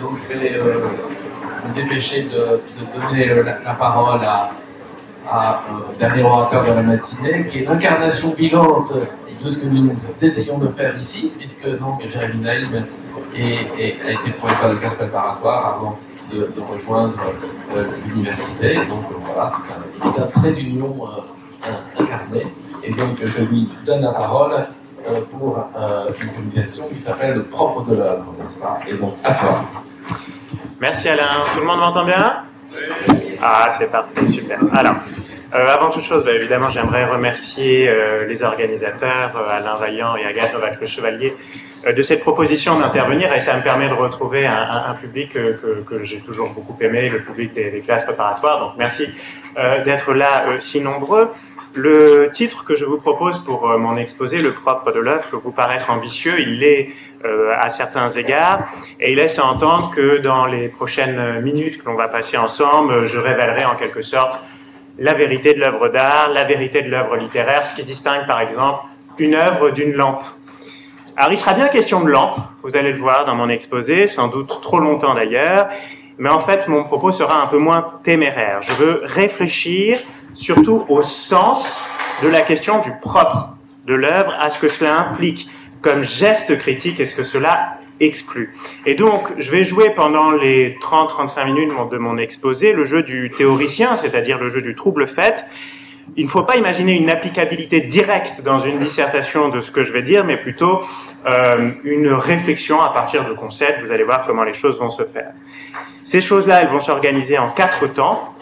donc je vais me dépêcher de donner la parole à dernier orateur de la matinée, qui est l'incarnation vivante de ce que nous essayons de faire ici, puisque donc Jérémy Naïm a été professeur de classe préparatoire avant de rejoindre l'université. Donc voilà, c'est un trait d'union incarné. Et donc je lui donne la parole pour une communication qui s'appelle le propre de l'œuvre, n'est-ce pas? Et donc à toi. Merci Alain. Tout le monde m'entend bien? Ah, c'est parfait, super. Alors, avant toute chose, évidemment, j'aimerais remercier les organisateurs, Alain Vaillant et Agathe Novak-Le-Chevalier, de cette proposition d'intervenir, et ça me permet de retrouver un public que j'ai toujours beaucoup aimé, le public des classes préparatoires. Donc merci d'être là si nombreux. Le titre que je vous propose pour mon exposé, le propre de l'œuvre, peut vous paraître ambitieux, il l'est à certains égards, et il laisse entendre que dans les prochaines minutes que l'on va passer ensemble, je révélerai en quelque sorte la vérité de l'œuvre d'art, la vérité de l'œuvre littéraire, ce qui distingue par exemple une œuvre d'une lampe. Alors il sera bien question de lampe, vous allez le voir dans mon exposé, sans doute trop longtemps d'ailleurs, mais en fait mon propos sera un peu moins téméraire. Je veux réfléchir surtout au sens de la question du propre de l'œuvre, à ce que cela implique comme geste critique et ce que cela exclut. Et donc, je vais jouer pendant les 30-35 minutes de mon exposé le jeu du théoricien, c'est-à-dire le jeu du trouble fait. Il ne faut pas imaginer une applicabilité directe dans une dissertation de ce que je vais dire, mais plutôt une réflexion à partir de concepts. Vous allez voir comment les choses vont se faire. Ces choses-là, elles vont s'organiser en 4 temps.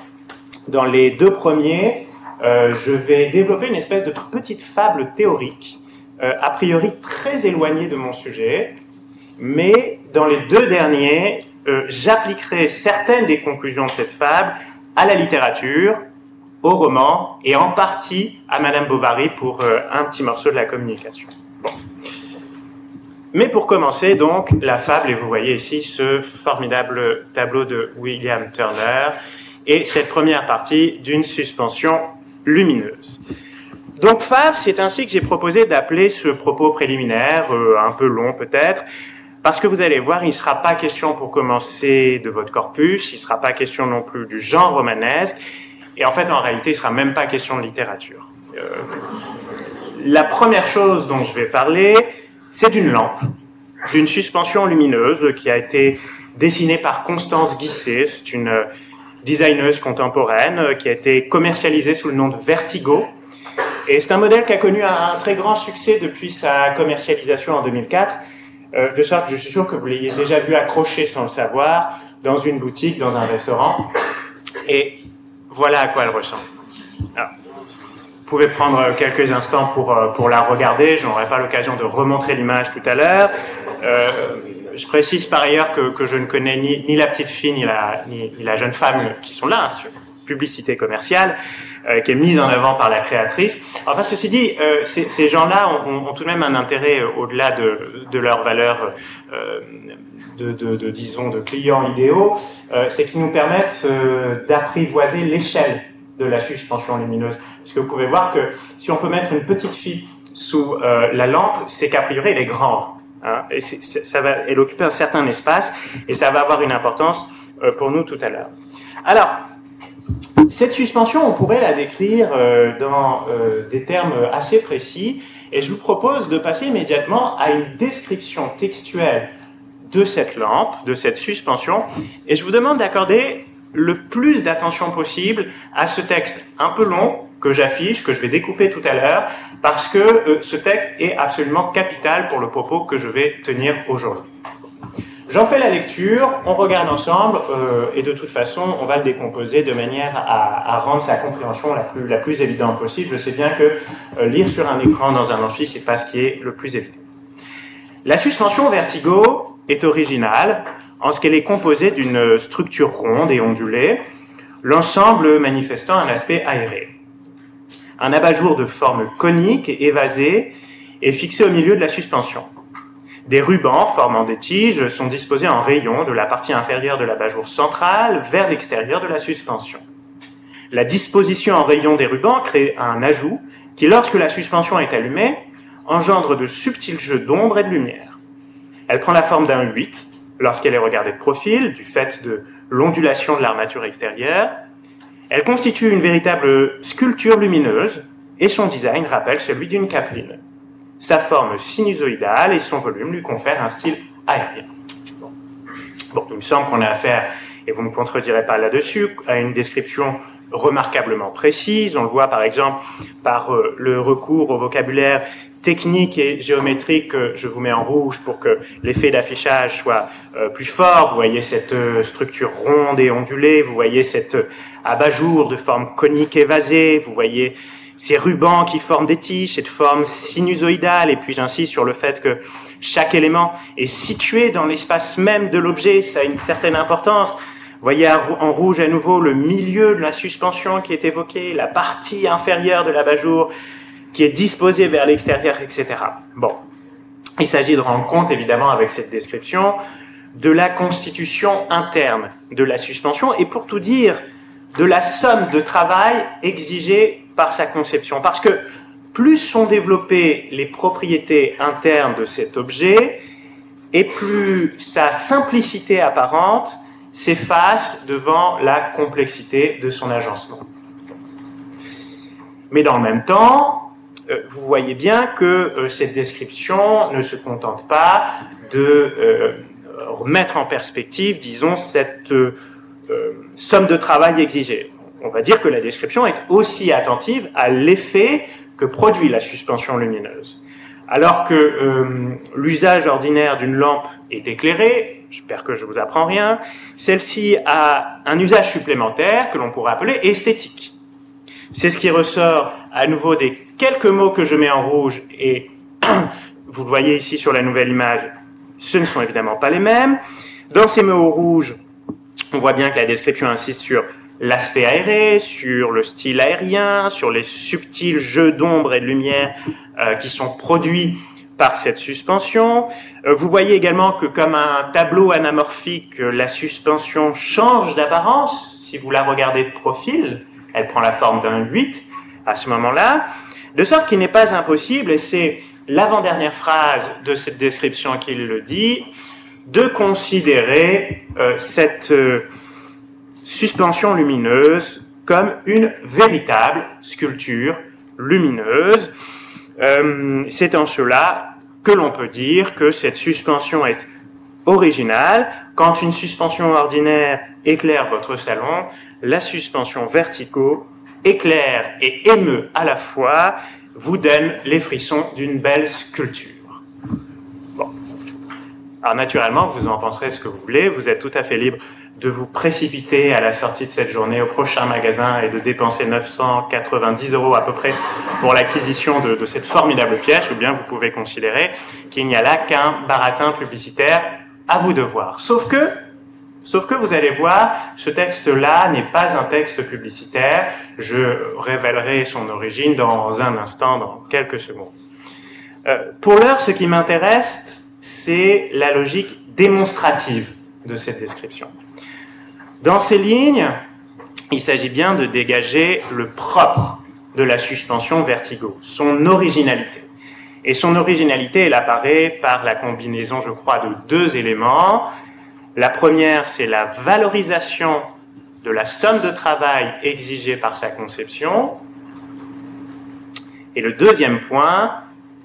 Dans les 2 premiers, je vais développer une espèce de petite fable théorique, a priori très éloignée de mon sujet, mais dans les 2 derniers, j'appliquerai certaines des conclusions de cette fable à la littérature, au roman, et en partie à Madame Bovary pour un petit morceau de la communication. Bon. Mais pour commencer, donc, la fable, et vous voyez ici ce formidable tableau de William Turner, et cette première partie d'une suspension lumineuse. Donc fable, c'est ainsi que j'ai proposé d'appeler ce propos préliminaire, un peu long peut-être, parce que vous allez voir, il ne sera pas question pour commencer de votre corpus, il ne sera pas question non plus du genre romanesque, et en fait en réalité il ne sera même pas question de littérature. La première chose dont je vais parler, c'est d'une lampe, d'une suspension lumineuse qui a été dessinée par Constance Guisset, c'est une designeuse contemporaine qui a été commercialisée sous le nom de Vertigo. Et c'est un modèle qui a connu un très grand succès depuis sa commercialisation en 2004, de sorte que je suis sûr que vous l'ayez déjà vu accroché sans le savoir, dans une boutique, dans un restaurant. Et voilà à quoi elle ressemble. Alors, vous pouvez prendre quelques instants pour la regarder, je n'aurai pas l'occasion de remontrer l'image tout à l'heure. Je précise par ailleurs que je ne connais ni la petite fille ni la jeune femme qui sont là, hein, sur publicité commerciale, qui est mise en avant par la créatrice. Enfin, ceci dit, ces gens-là ont tout de même un intérêt au-delà de leur valeur disons, de clients idéaux, c'est qu'ils nous permettent d'apprivoiser l'échelle de la suspension lumineuse. Parce que vous pouvez voir que si on peut mettre une petite fille sous la lampe, c'est qu'a priori elle est grande. Hein, et elle occupe un certain espace et ça va avoir une importance pour nous tout à l'heure. Alors, cette suspension, on pourrait la décrire dans des termes assez précis, et je vous propose de passer immédiatement à une description textuelle de cette lampe, de cette suspension, et je vous demande d'accorder le plus d'attention possible à ce texte un peu long que j'affiche, que je vais découper tout à l'heure, parce que ce texte est absolument capital pour le propos que je vais tenir aujourd'hui. J'en fais la lecture, on regarde ensemble, et de toute façon, on va le décomposer de manière à rendre sa compréhension la plus évidente possible. Je sais bien que lire sur un écran dans un amphi, c'est pas ce qui est le plus évident. La suspension Vertigo est originale en ce qu'elle est composée d'une structure ronde et ondulée, l'ensemble manifestant un aspect aéré. Un abat-jour de forme conique et évasée est fixé au milieu de la suspension. Des rubans formant des tiges sont disposés en rayons de la partie inférieure de l'abat-jour central vers l'extérieur de la suspension. La disposition en rayons des rubans crée un ajout qui, lorsque la suspension est allumée, engendre de subtils jeux d'ombre et de lumière. Elle prend la forme d'un 8, lorsqu'elle est regardée de profil, du fait de l'ondulation de l'armature extérieure. Elle constitue une véritable sculpture lumineuse et son design rappelle celui d'une capeline. Sa forme sinusoïdale et son volume lui confèrent un style aérien. Bon, il me semble qu'on a affaire, et vous ne me contredirez pas là-dessus, à une description remarquablement précise. On le voit par exemple par le recours au vocabulaire technique et géométrique que je vous mets en rouge pour que l'effet d'affichage soit plus fort. Vous voyez cette structure ronde et ondulée, vous voyez cet abat-jour de forme conique évasée, vous voyez ces rubans qui forment des tiges, cette forme sinusoïdale, et puis j'insiste sur le fait que chaque élément est situé dans l'espace même de l'objet, ça a une certaine importance. Vous voyez en rouge à nouveau le milieu de la suspension qui est évoqué, la partie inférieure de l'abat-jour qui est disposée vers l'extérieur, etc. Bon, il s'agit de rendre compte évidemment avec cette description de la constitution interne de la suspension et pour tout dire de la somme de travail exigée par sa conception. Parce que plus sont développées les propriétés internes de cet objet, et plus sa simplicité apparente s'efface devant la complexité de son agencement. Mais dans le même temps, vous voyez bien que cette description ne se contente pas de remettre en perspective, disons, cette somme de travail exigée. On va dire que la description est aussi attentive à l'effet que produit la suspension lumineuse. Alors que l'usage ordinaire d'une lampe est éclairé, j'espère que je ne vous apprends rien, celle-ci a un usage supplémentaire que l'on pourrait appeler esthétique. C'est ce qui ressort à nouveau des quelques mots que je mets en rouge, et vous le voyez ici sur la nouvelle image, ce ne sont évidemment pas les mêmes. Dans ces mots rouges, on voit bien que la description insiste sur l'aspect aéré, sur le style aérien, sur les subtils jeux d'ombre et de lumière qui sont produits par cette suspension. Vous voyez également que comme un tableau anamorphique, la suspension change d'apparence. Si vous la regardez de profil, elle prend la forme d'un 8 à ce moment-là, de sorte qu'il n'est pas impossible, et c'est l'avant-dernière phrase de cette description qui le dit, de considérer cette suspension lumineuse comme une véritable sculpture lumineuse. C'est en cela que l'on peut dire que cette suspension est originale. Quand une suspension ordinaire éclaire votre salon, la suspension vertigo éclaire et émeut à la fois, vous donne les frissons d'une belle sculpture. Bon. Alors naturellement, vous en penserez ce que vous voulez, vous êtes tout à fait libre de vous précipiter à la sortie de cette journée au prochain magasin et de dépenser 990 € à peu près pour l'acquisition de cette formidable pièce, ou bien vous pouvez considérer qu'il n'y a là qu'un baratin publicitaire, à vous de voir. Sauf que vous allez voir, ce texte-là n'est pas un texte publicitaire, je révélerai son origine dans un instant, dans quelques secondes. Pour l'heure, ce qui m'intéresse, c'est la logique démonstrative de cette description. Dans ces lignes, il s'agit bien de dégager le propre de la suspension vertigo, son originalité. Et son originalité, elle apparaît par la combinaison, je crois, de deux éléments. La première, c'est la valorisation de la somme de travail exigée par sa conception. Et le deuxième point,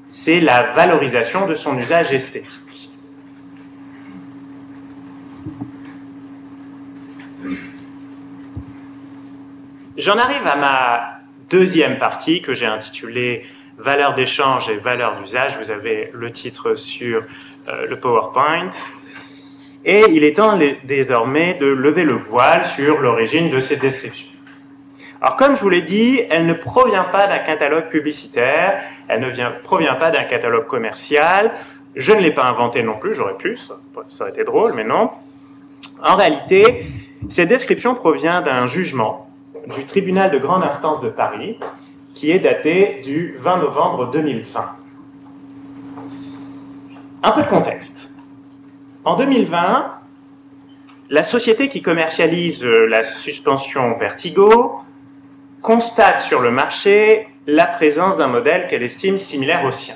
c'est la valorisation de son usage esthétique. J'en arrive à ma deuxième partie que j'ai intitulée « Valeur d'échange et valeur d'usage ». Vous avez le titre sur le PowerPoint. Et il est temps désormais de lever le voile sur l'origine de cette description. Alors comme je vous l'ai dit, elle ne provient pas d'un catalogue publicitaire, elle ne provient pas d'un catalogue commercial. Je ne l'ai pas inventé non plus, j'aurais pu, ça aurait été drôle, mais non. En réalité, cette description provient d'un jugement du tribunal de grande instance de Paris, qui est daté du 20 novembre 2020. Un peu de contexte. En 2020, la société qui commercialise la suspension Vertigo constate sur le marché la présence d'un modèle qu'elle estime similaire au sien.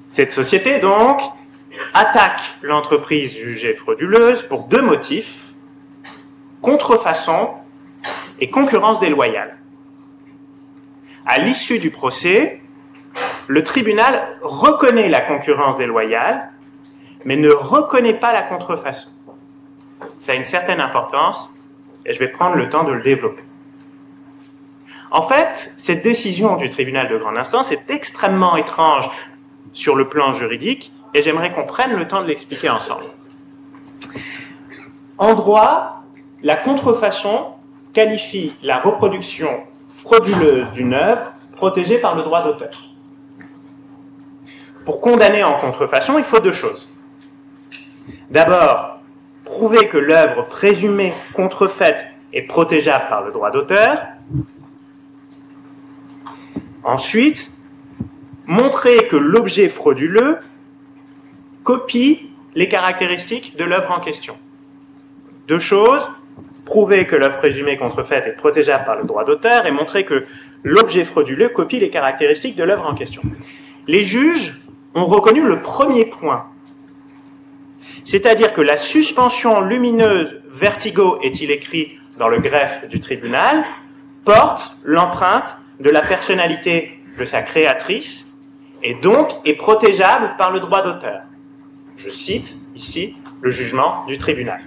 Cette société, donc, attaque l'entreprise jugée frauduleuse pour deux motifs: contrefaçon et concurrence déloyale. À l'issue du procès, le tribunal reconnaît la concurrence déloyale, mais ne reconnaît pas la contrefaçon. Ça a une certaine importance, et je vais prendre le temps de le développer. En fait, cette décision du tribunal de grande instance est extrêmement étrange sur le plan juridique, et j'aimerais qu'on prenne le temps de l'expliquer ensemble. En droit, la contrefaçon qualifie la reproduction frauduleuse d'une œuvre protégée par le droit d'auteur. Pour condamner en contrefaçon, il faut deux choses. D'abord, prouver que l'œuvre présumée contrefaite est protégeable par le droit d'auteur. Ensuite, montrer que l'objet frauduleux copie les caractéristiques de l'œuvre en question. Deux choses: prouver que l'œuvre présumée contrefaite est protégeable par le droit d'auteur et montrer que l'objet frauduleux copie les caractéristiques de l'œuvre en question. Les juges ont reconnu le premier point, c'est-à-dire que la suspension lumineuse Vertigo, est-il écrit dans le greffe du tribunal, porte l'empreinte de la personnalité de sa créatrice et donc est protégeable par le droit d'auteur. Je cite ici le jugement du tribunal.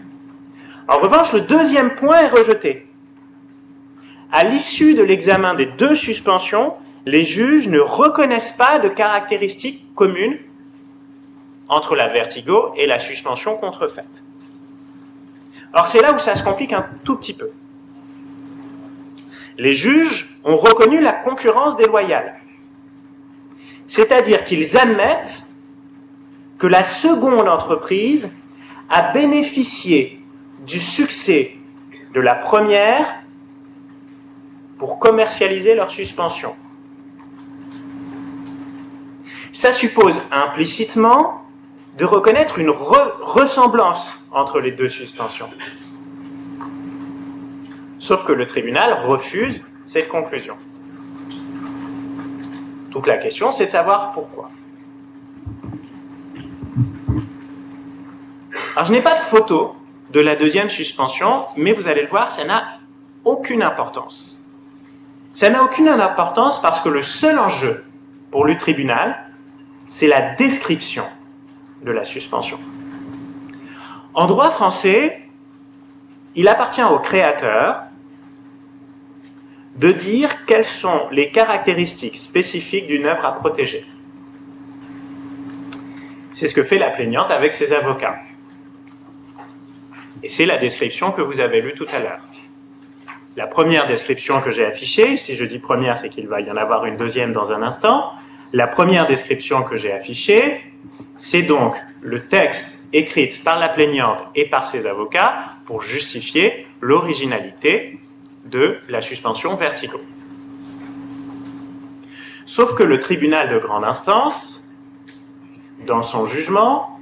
En revanche, le deuxième point est rejeté. À l'issue de l'examen des deux suspensions, les juges ne reconnaissent pas de caractéristiques communes entre la Vertigo et la suspension contrefaite. Alors c'est là où ça se complique un tout petit peu. Les juges ont reconnu la concurrence déloyale, c'est-à-dire qu'ils admettent que la seconde entreprise a bénéficié du succès de la première pour commercialiser leur suspension. Ça suppose implicitement de reconnaître une ressemblance entre les deux suspensions. Sauf que le tribunal refuse cette conclusion. Toute la question, c'est de savoir pourquoi. Alors, je n'ai pas de photo de la deuxième suspension, mais vous allez le voir, ça n'a aucune importance. Ça n'a aucune importance parce que le seul enjeu pour le tribunal, c'est la description de la suspension. En droit français, il appartient au créateur de dire quelles sont les caractéristiques spécifiques d'une œuvre à protéger. C'est ce que fait la plaignante avec ses avocats. Et c'est la description que vous avez lue tout à l'heure. La première description que j'ai affichée, si je dis première, c'est qu'il va y en avoir une deuxième dans un instant. La première description que j'ai affichée, c'est donc le texte écrit par la plaignante et par ses avocats pour justifier l'originalité de la suspension Vertigo. Sauf que le tribunal de grande instance, dans son jugement,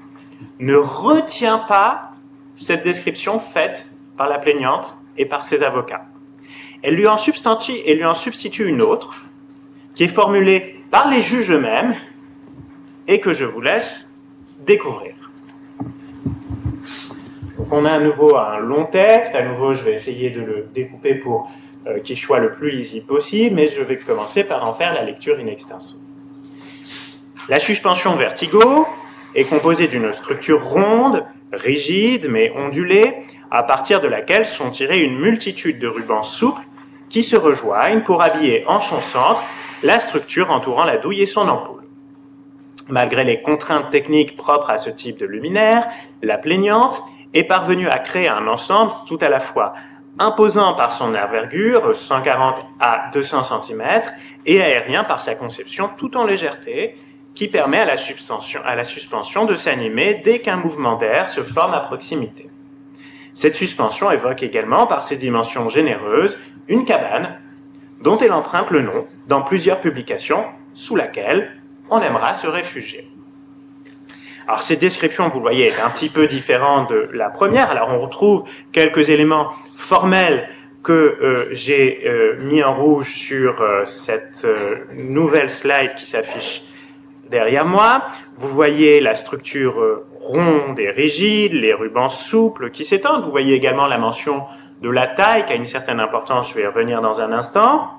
ne retient pas cette description faite par la plaignante et par ses avocats. Elle lui en substitue une autre, qui est formulée par les juges eux-mêmes et que je vous laisse découvrir. Donc on a à nouveau un long texte, à nouveau je vais essayer de le découper pour qu'il soit le plus lisible possible, mais je vais commencer par en faire la lecture in extenso. La suspension Vertigo est composée d'une structure ronde, rigide mais ondulée, à partir de laquelle sont tirés une multitude de rubans souples qui se rejoignent pour habiller en son centre la structure entourant la douille et son ampoule. Malgré les contraintes techniques propres à ce type de luminaire, la plaignante est parvenue à créer un ensemble tout à la fois imposant par son envergure, 140 à 200 cm, et aérien par sa conception tout en légèreté, qui permet à la suspension de s'animer dès qu'un mouvement d'air se forme à proximité. Cette suspension évoque également, par ses dimensions généreuses, une cabane dont elle emprunte le nom dans plusieurs publications, sous laquelle on aimera se réfugier. Alors cette description, vous le voyez, est un petit peu différente de la première. Alors on retrouve quelques éléments formels que j'ai mis en rouge sur cette nouvelle slide qui s'affiche derrière moi. Vous voyez la structure ronde et rigide, les rubans souples qui s'étendent. Vous voyez également la mention de la taille qui a une certaine importance, je vais y revenir dans un instant.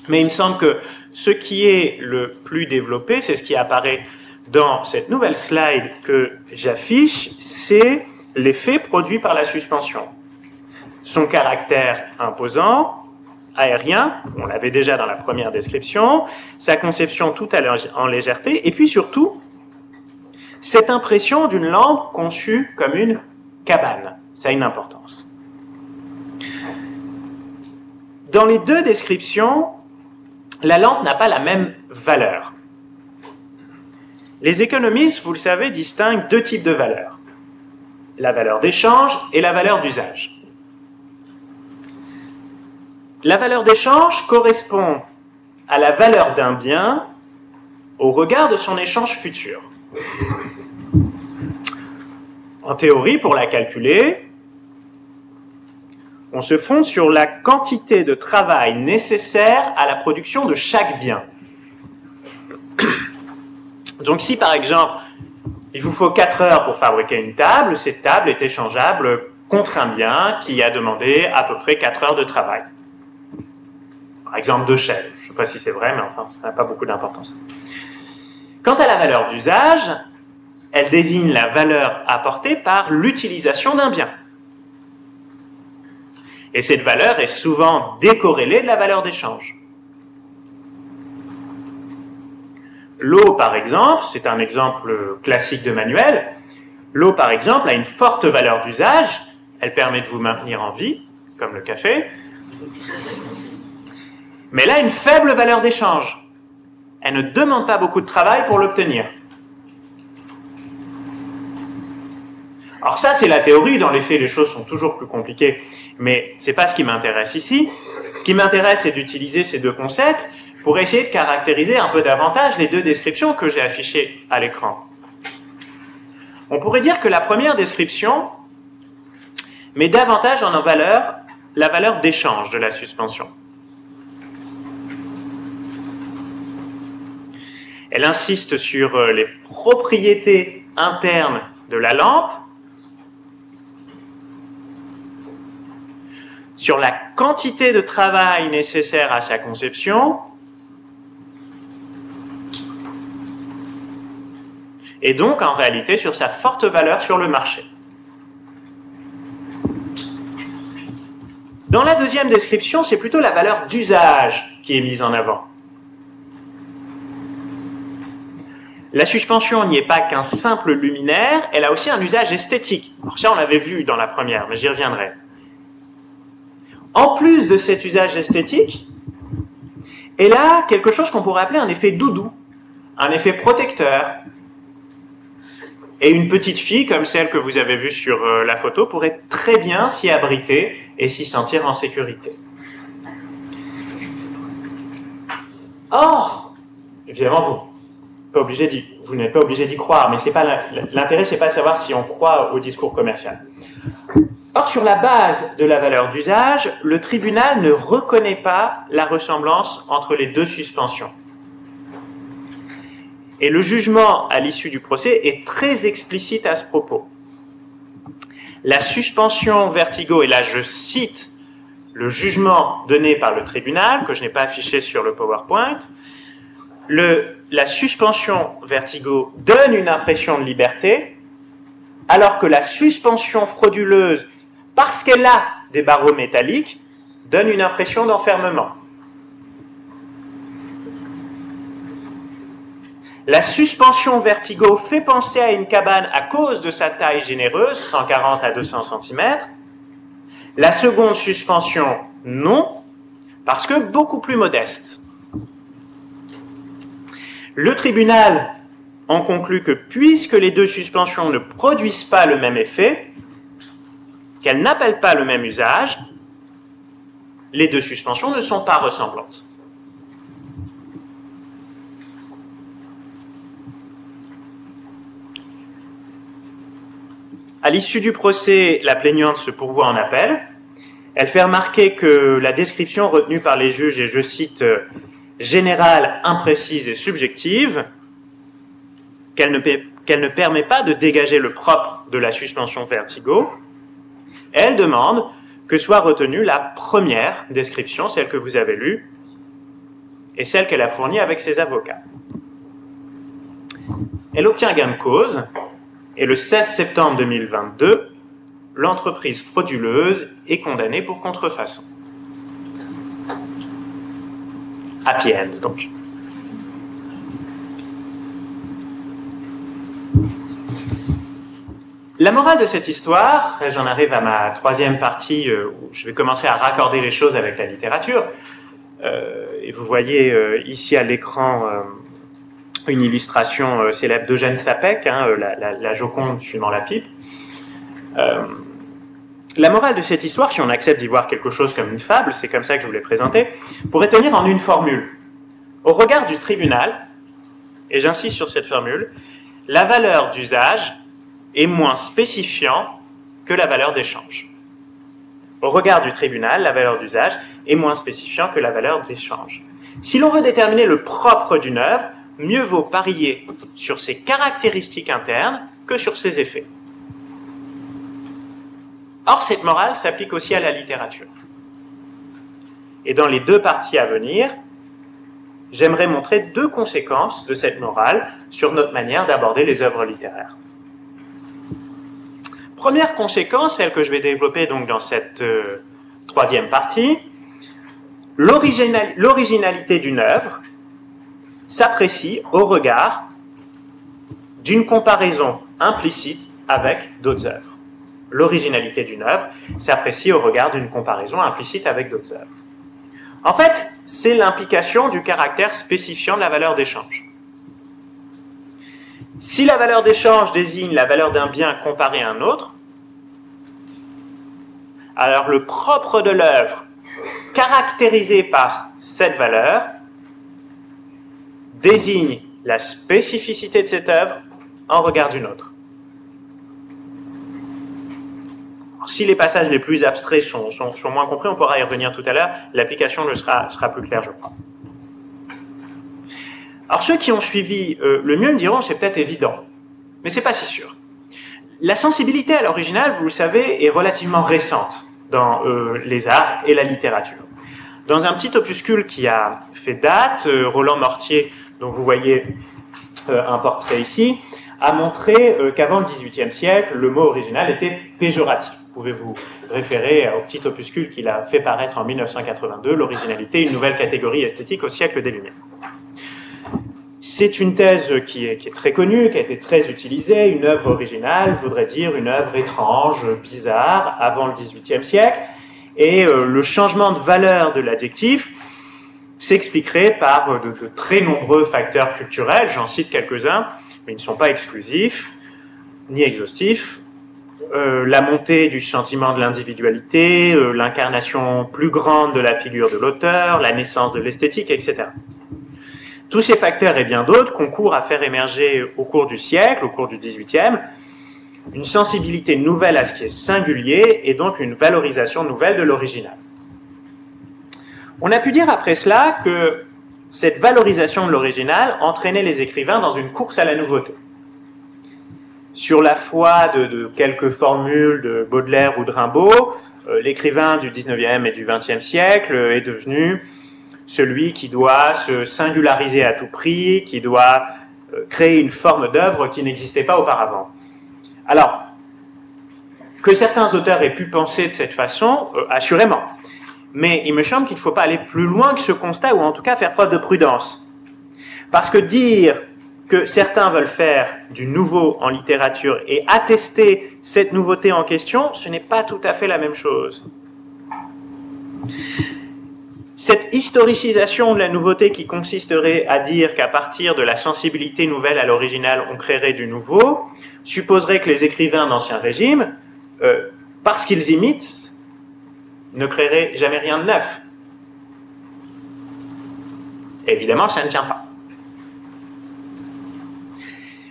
Mais il me semble que ce qui est le plus développé, c'est ce qui apparaît dans cette nouvelle slide que j'affiche, c'est l'effet produit par la suspension. Son caractère imposant, aérien, on l'avait déjà dans la première description, sa conception tout en légèreté, et puis surtout, cette impression d'une lampe conçue comme une cabane. Ça a une importance. Dans les deux descriptions, la lampe n'a pas la même valeur. Les économistes, vous le savez, distinguent deux types de valeurs. La valeur d'échange et la valeur d'usage. La valeur d'échange correspond à la valeur d'un bien au regard de son échange futur. En théorie, pour la calculer, on se fonde sur la quantité de travail nécessaire à la production de chaque bien. Donc si par exemple, il vous faut 4 heures pour fabriquer une table, cette table est échangeable contre un bien qui a demandé à peu près 4 heures de travail. Par exemple, 2 chaises. Je ne sais pas si c'est vrai, mais enfin, ça n'a pas beaucoup d'importance. Quant à la valeur d'usage, elle désigne la valeur apportée par l'utilisation d'un bien. Et cette valeur est souvent décorrélée de la valeur d'échange. L'eau, par exemple, c'est un exemple classique de manuel. L'eau, par exemple, a une forte valeur d'usage. Elle permet de vous maintenir en vie, comme le café. Mais elle a une faible valeur d'échange. Elle ne demande pas beaucoup de travail pour l'obtenir. Alors ça, c'est la théorie. Dans les faits, les choses sont toujours plus compliquées. Mais ce n'est pas ce qui m'intéresse ici. Ce qui m'intéresse, c'est d'utiliser ces deux concepts pour essayer de caractériser un peu davantage les deux descriptions que j'ai affichées à l'écran. On pourrait dire que la première description met davantage en valeur la valeur d'échange de la suspension. Elle insiste sur les propriétés internes de la lampe, sur la quantité de travail nécessaire à sa conception, et donc en réalité sur sa forte valeur sur le marché. Dans la deuxième description, c'est plutôt la valeur d'usage qui est mise en avant. La suspension n'y est pas qu'un simple luminaire, elle a aussi un usage esthétique. Alors ça, on l'avait vu dans la première, mais j'y reviendrai. En plus de cet usage esthétique, elle a quelque chose qu'on pourrait appeler un effet doudou, un effet protecteur. Et une petite fille, comme celle que vous avez vue sur la photo, pourrait très bien s'y abriter et s'y sentir en sécurité. Or, évidemment, vous n'êtes pas obligé d'y croire, mais l'intérêt, c'est pas de savoir si on croit au discours commercial. Or, sur la base de la valeur d'usage, le tribunal ne reconnaît pas la ressemblance entre les deux suspensions. Et le jugement à l'issue du procès est très explicite à ce propos. La suspension vertigo, et là je cite le jugement donné par le tribunal, que je n'ai pas affiché sur le PowerPoint, la suspension vertigo donne une impression de liberté, alors que la suspension frauduleuse, parce qu'elle a des barreaux métalliques, donne une impression d'enfermement. La suspension vertigo fait penser à une cabane à cause de sa taille généreuse, 140 à 200 cm. La seconde suspension, non, parce que beaucoup plus modeste. Le tribunal en conclut que puisque les deux suspensions ne produisent pas le même effet, qu'elles n'appellent pas le même usage, les deux suspensions ne sont pas ressemblantes. À l'issue du procès, la plaignante se pourvoit en appel. Elle fait remarquer que la description retenue par les juges est, je cite, générale, imprécise et subjective. qu'elle ne permet pas de dégager le propre de la suspension vertigo, elle demande que soit retenue la première description, celle que vous avez lue, et celle qu'elle a fournie avec ses avocats. Elle obtient gain de cause, et le 16 septembre 2022, l'entreprise frauduleuse est condamnée pour contrefaçon. Happy end, donc. La morale de cette histoire, j'en arrive à ma troisième partie où je vais commencer à raccorder les choses avec la littérature. Et vous voyez ici à l'écran une illustration célèbre d'Eugène Sapec, la Joconde fumant la pipe. La morale de cette histoire, si on accepte d'y voir quelque chose comme une fable, c'est comme ça que je vous l'ai présenté, pourrait tenir en une formule. Au regard du tribunal, et j'insiste sur cette formule, la valeur d'usage est moins spécifiant que la valeur d'échange. Au regard du tribunal, la valeur d'usage est moins spécifiant que la valeur d'échange. Si l'on veut déterminer le propre d'une œuvre, mieux vaut parier sur ses caractéristiques internes que sur ses effets. Or, cette morale s'applique aussi à la littérature. Et dans les deux parties à venir, j'aimerais montrer deux conséquences de cette morale sur notre manière d'aborder les œuvres littéraires. Première conséquence, celle que je vais développer donc dans cette troisième partie, l'originalité d'une œuvre s'apprécie au regard d'une comparaison implicite avec d'autres œuvres. L'originalité d'une œuvre s'apprécie au regard d'une comparaison implicite avec d'autres œuvres. En fait, c'est l'implication du caractère spécifiant de la valeur d'échange. Si la valeur d'échange désigne la valeur d'un bien comparé à un autre, alors le propre de l'œuvre, caractérisé par cette valeur, désigne la spécificité de cette œuvre en regard d'une autre. Alors, si les passages les plus abstraits sont moins compris, on pourra y revenir tout à l'heure, l'application sera plus claire, je crois. Alors ceux qui ont suivi le mieux me diront c'est peut-être évident, mais c'est pas si sûr. La sensibilité à l'original, vous le savez, est relativement récente dans les arts et la littérature. Dans un petit opuscule qui a fait date, Roland Mortier, dont vous voyez un portrait ici, a montré qu'avant le XVIIIe siècle, le mot original était péjoratif. Vous pouvez vous référer au petit opuscule qu'il a fait paraître en 1982, l'originalité, une nouvelle catégorie esthétique au siècle des Lumières. C'est une thèse qui est très connue, qui a été très utilisée. Une œuvre originale voudrait dire une œuvre étrange, bizarre, avant le XVIIIe siècle. Et le changement de valeur de l'adjectif s'expliquerait par de très nombreux facteurs culturels. J'en cite quelques-uns, mais ils ne sont pas exclusifs, ni exhaustifs. La montée du sentiment de l'individualité, l'incarnation plus grande de la figure de l'auteur, la naissance de l'esthétique, etc. Tous ces facteurs et bien d'autres concourent à faire émerger au cours du siècle, au cours du XVIIIe, une sensibilité nouvelle à ce qui est singulier et donc une valorisation nouvelle de l'original. On a pu dire après cela que cette valorisation de l'original entraînait les écrivains dans une course à la nouveauté. Sur la foi de quelques formules de Baudelaire ou de Rimbaud, l'écrivain du XIXe et du XXe siècle est devenu celui qui doit se singulariser à tout prix, qui doit créer une forme d'œuvre qui n'existait pas auparavant. Alors, que certains auteurs aient pu penser de cette façon, assurément. Mais il me semble qu'il ne faut pas aller plus loin que ce constat, ou en tout cas faire preuve de prudence. Parce que dire que certains veulent faire du nouveau en littérature et attester cette nouveauté en question, ce n'est pas tout à fait la même chose. Cette historicisation de la nouveauté qui consisterait à dire qu'à partir de la sensibilité nouvelle à l'original, on créerait du nouveau, supposerait que les écrivains d'Ancien Régime, parce qu'ils imitent, ne créeraient jamais rien de neuf. Évidemment, ça ne tient pas.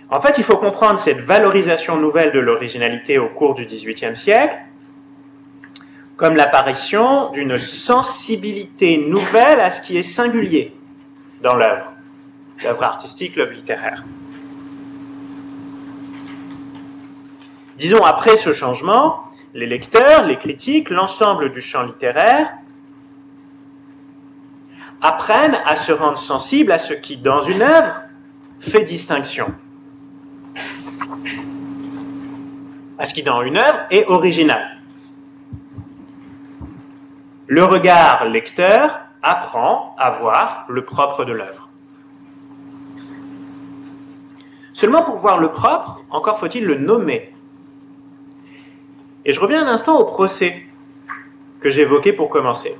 En fait, il faut comprendre cette valorisation nouvelle de l'originalité au cours du XVIIIe siècle comme l'apparition d'une sensibilité nouvelle à ce qui est singulier dans l'œuvre artistique, l'œuvre littéraire. Disons, après ce changement, les lecteurs, les critiques, l'ensemble du champ littéraire apprennent à se rendre sensibles à ce qui, dans une œuvre, fait distinction. À ce qui, dans une œuvre, est original. Le regard lecteur apprend à voir le propre de l'œuvre. Seulement pour voir le propre, encore faut-il le nommer. Et je reviens un instant au procès que j'évoquais pour commencer.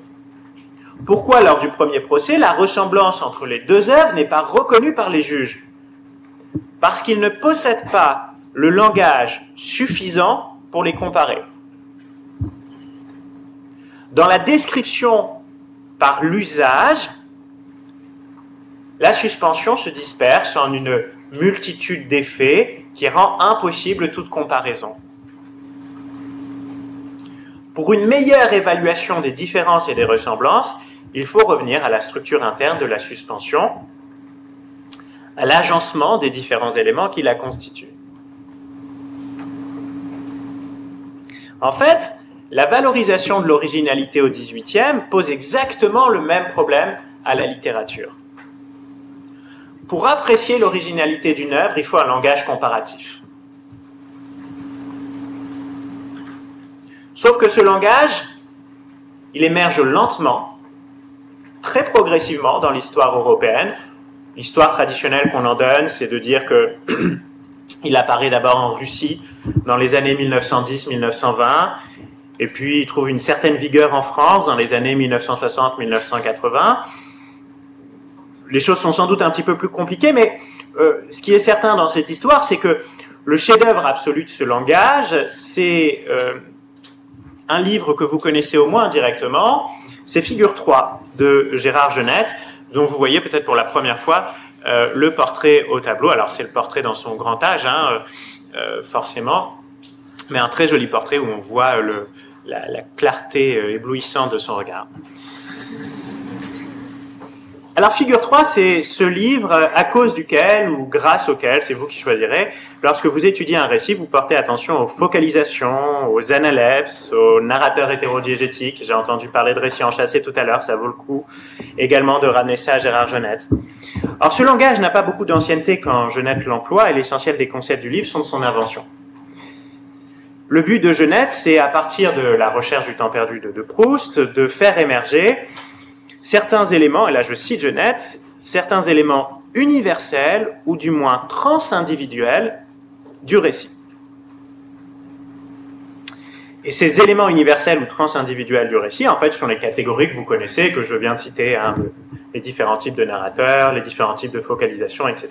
Pourquoi, lors du premier procès, la ressemblance entre les deux œuvres n'est pas reconnue par les juges? Parce qu'ils ne possèdent pas le langage suffisant pour les comparer. Dans la description par l'usage, la suspension se disperse en une multitude d'effets qui rend impossible toute comparaison. Pour une meilleure évaluation des différences et des ressemblances, il faut revenir à la structure interne de la suspension, à l'agencement des différents éléments qui la constituent. En fait, la valorisation de l'originalité au XVIIIe pose exactement le même problème à la littérature. Pour apprécier l'originalité d'une œuvre, il faut un langage comparatif. Sauf que ce langage, il émerge lentement, très progressivement dans l'histoire européenne. L'histoire traditionnelle qu'on en donne, c'est de dire que il apparaît d'abord en Russie dans les années 1910-1920, et puis il trouve une certaine vigueur en France dans les années 1960-1980. Les choses sont sans doute un petit peu plus compliquées, mais ce qui est certain dans cette histoire, c'est que le chef-d'œuvre absolu de ce langage, c'est un livre que vous connaissez au moins directement, c'est Figure 3 de Gérard Genette, dont vous voyez peut-être pour la première fois le portrait au tableau. Alors c'est le portrait dans son grand âge, forcément, mais un très joli portrait où on voit la clarté éblouissante de son regard. Alors, Figure 3, c'est ce livre à cause duquel, ou grâce auquel, c'est vous qui choisirez, lorsque vous étudiez un récit, vous portez attention aux focalisations, aux analepses, aux narrateurs hétérodiégétiques. J'ai entendu parler de récits enchâssés tout à l'heure, ça vaut le coup également de ramener ça à Gérard Genette. Or, ce langage n'a pas beaucoup d'ancienneté quand Genette l'emploie, et l'essentiel des concepts du livre sont de son invention. Le but de Genette, c'est, à partir de la recherche du temps perdu de Proust, de faire émerger certains éléments, et là je cite Genette, certains éléments universels ou du moins transindividuels du récit. Et ces éléments universels ou transindividuels du récit, en fait, sont les catégories que vous connaissez, que je viens de citer, les différents types de narrateurs, les différents types de focalisation, etc.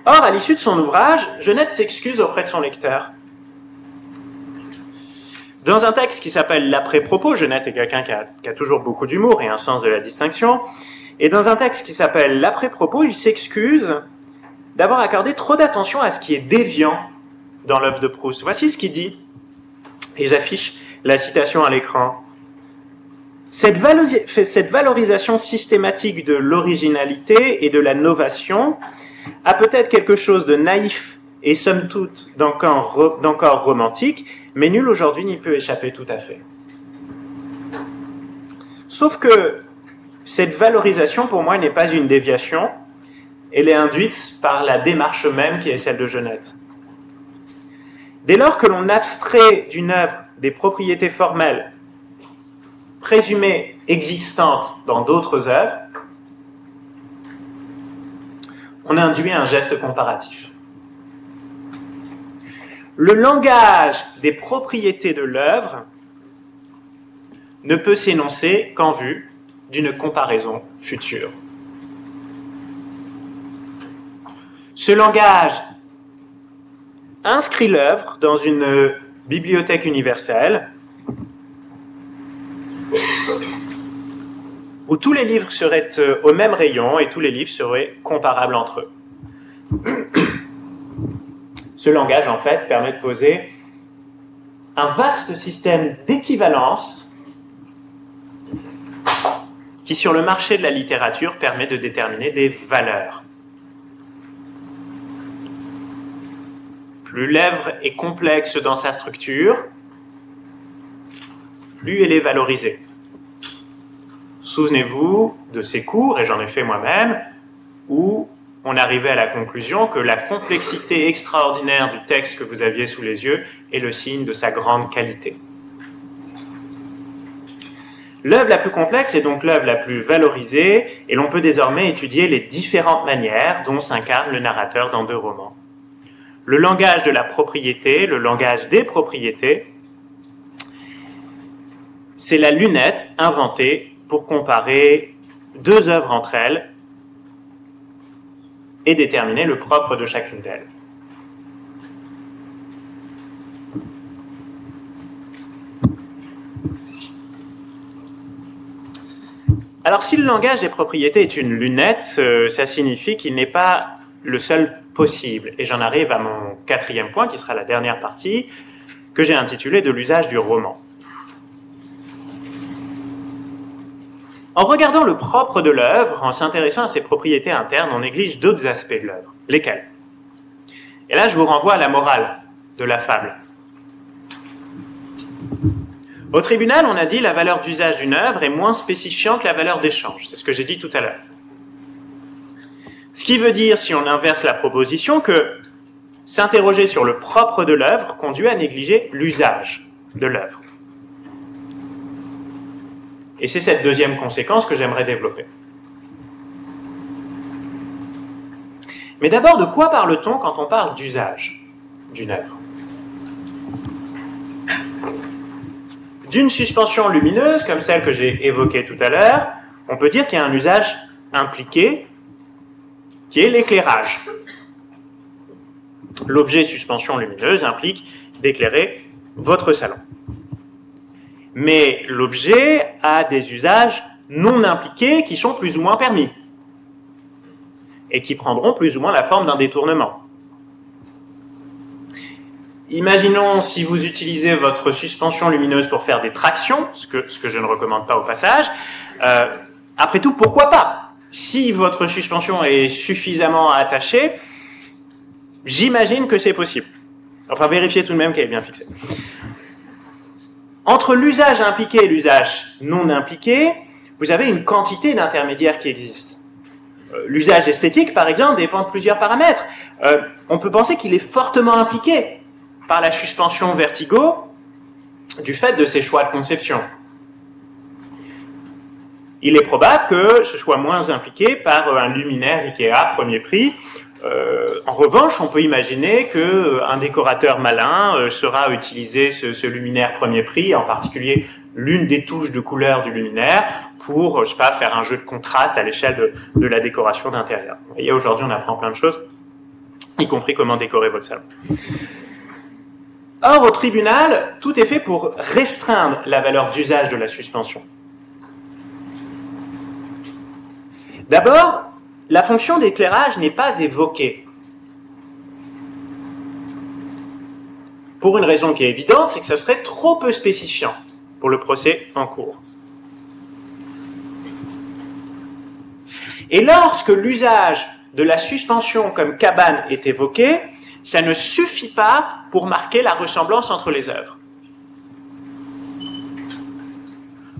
Or, à l'issue de son ouvrage, Genette s'excuse auprès de son lecteur. Dans un texte qui s'appelle L'après-propos, Genette est quelqu'un qui a toujours beaucoup d'humour et un sens de la distinction, et dans un texte qui s'appelle L'après-propos, il s'excuse d'avoir accordé trop d'attention à ce qui est déviant dans l'œuvre de Proust. Voici ce qu'il dit, et j'affiche la citation à l'écran. Cette valorisation systématique de l'originalité et de la novation a peut-être quelque chose de naïf et somme toute d'encore romantique, mais nul aujourd'hui n'y peut échapper tout à fait. Sauf que cette valorisation, pour moi, n'est pas une déviation, elle est induite par la démarche même qui est celle de Genette. Dès lors que l'on abstrait d'une œuvre des propriétés formelles présumées existantes dans d'autres œuvres, on induit un geste comparatif. Le langage des propriétés de l'œuvre ne peut s'énoncer qu'en vue d'une comparaison future. Ce langage inscrit l'œuvre dans une bibliothèque universelle où tous les livres seraient au même rayon et tous les livres seraient comparables entre eux. Ce langage, en fait, permet de poser un vaste système d'équivalence qui, sur le marché de la littérature, permet de déterminer des valeurs. plus l'œuvre est complexe dans sa structure, plus elle est valorisée. Souvenez-vous de ces cours, et j'en ai fait moi-même, où on arrivait à la conclusion que la complexité extraordinaire du texte que vous aviez sous les yeux est le signe de sa grande qualité. L'œuvre la plus complexe est donc l'œuvre la plus valorisée, et l'on peut désormais étudier les différentes manières dont s'incarne le narrateur dans deux romans. Le langage de la propriété, le langage des propriétés, c'est la lunette inventée pour comparer deux œuvres entre elles et déterminer le propre de chacune d'elles. Alors, si le langage des propriétés est une lunette, ça signifie qu'il n'est pas le seul possible. Et j'en arrive à mon quatrième point, qui sera la dernière partie, que j'ai intitulé « De l'usage du roman ». En regardant le propre de l'œuvre, en s'intéressant à ses propriétés internes, on néglige d'autres aspects de l'œuvre. Lesquels? Et là, je vous renvoie à la morale de la fable. Au tribunal, on a dit la valeur d'usage d'une œuvre est moins spécifiante que la valeur d'échange. C'est ce que j'ai dit tout à l'heure. Ce qui veut dire, si on inverse la proposition, que s'interroger sur le propre de l'œuvre conduit à négliger l'usage de l'œuvre. Et c'est cette deuxième conséquence que j'aimerais développer. Mais d'abord, de quoi parle-t-on quand on parle d'usage d'une œuvre? D'une suspension lumineuse, comme celle que j'ai évoquée tout à l'heure, on peut dire qu'il y a un usage impliqué, qui est l'éclairage. L'objet suspension lumineuse implique d'éclairer votre salon. Mais l'objet a des usages non impliqués qui sont plus ou moins permis et qui prendront plus ou moins la forme d'un détournement. Imaginons si vous utilisez votre suspension lumineuse pour faire des tractions, ce que je ne recommande pas au passage. Après tout, pourquoi pas? Si votre suspension est suffisamment attachée, j'imagine que c'est possible. Enfin, vérifiez tout de même qu'elle est bien fixée. Entre l'usage impliqué et l'usage non impliqué, vous avez une quantité d'intermédiaires qui existent. L'usage esthétique, par exemple, dépend de plusieurs paramètres. On peut penser qu'il est fortement impliqué par la suspension vertigo du fait de ses choix de conception. Il est probable que ce soit moins impliqué par un luminaire Ikea premier prix. En revanche, on peut imaginer qu'un décorateur malin saura utiliser ce luminaire premier prix, en particulier l'une des touches de couleur du luminaire, pour, je sais pas, faire un jeu de contraste à l'échelle de la décoration d'intérieur. Vous voyez, aujourd'hui, on apprend plein de choses, y compris comment décorer votre salon. Or, au tribunal, tout est fait pour restreindre la valeur d'usage de la suspension. D'abord, la fonction d'éclairage n'est pas évoquée. Pour une raison qui est évidente, c'est que ce serait trop peu spécifiant pour le procès en cours. Et lorsque l'usage de la suspension comme cabane est évoqué, ça ne suffit pas pour marquer la ressemblance entre les œuvres.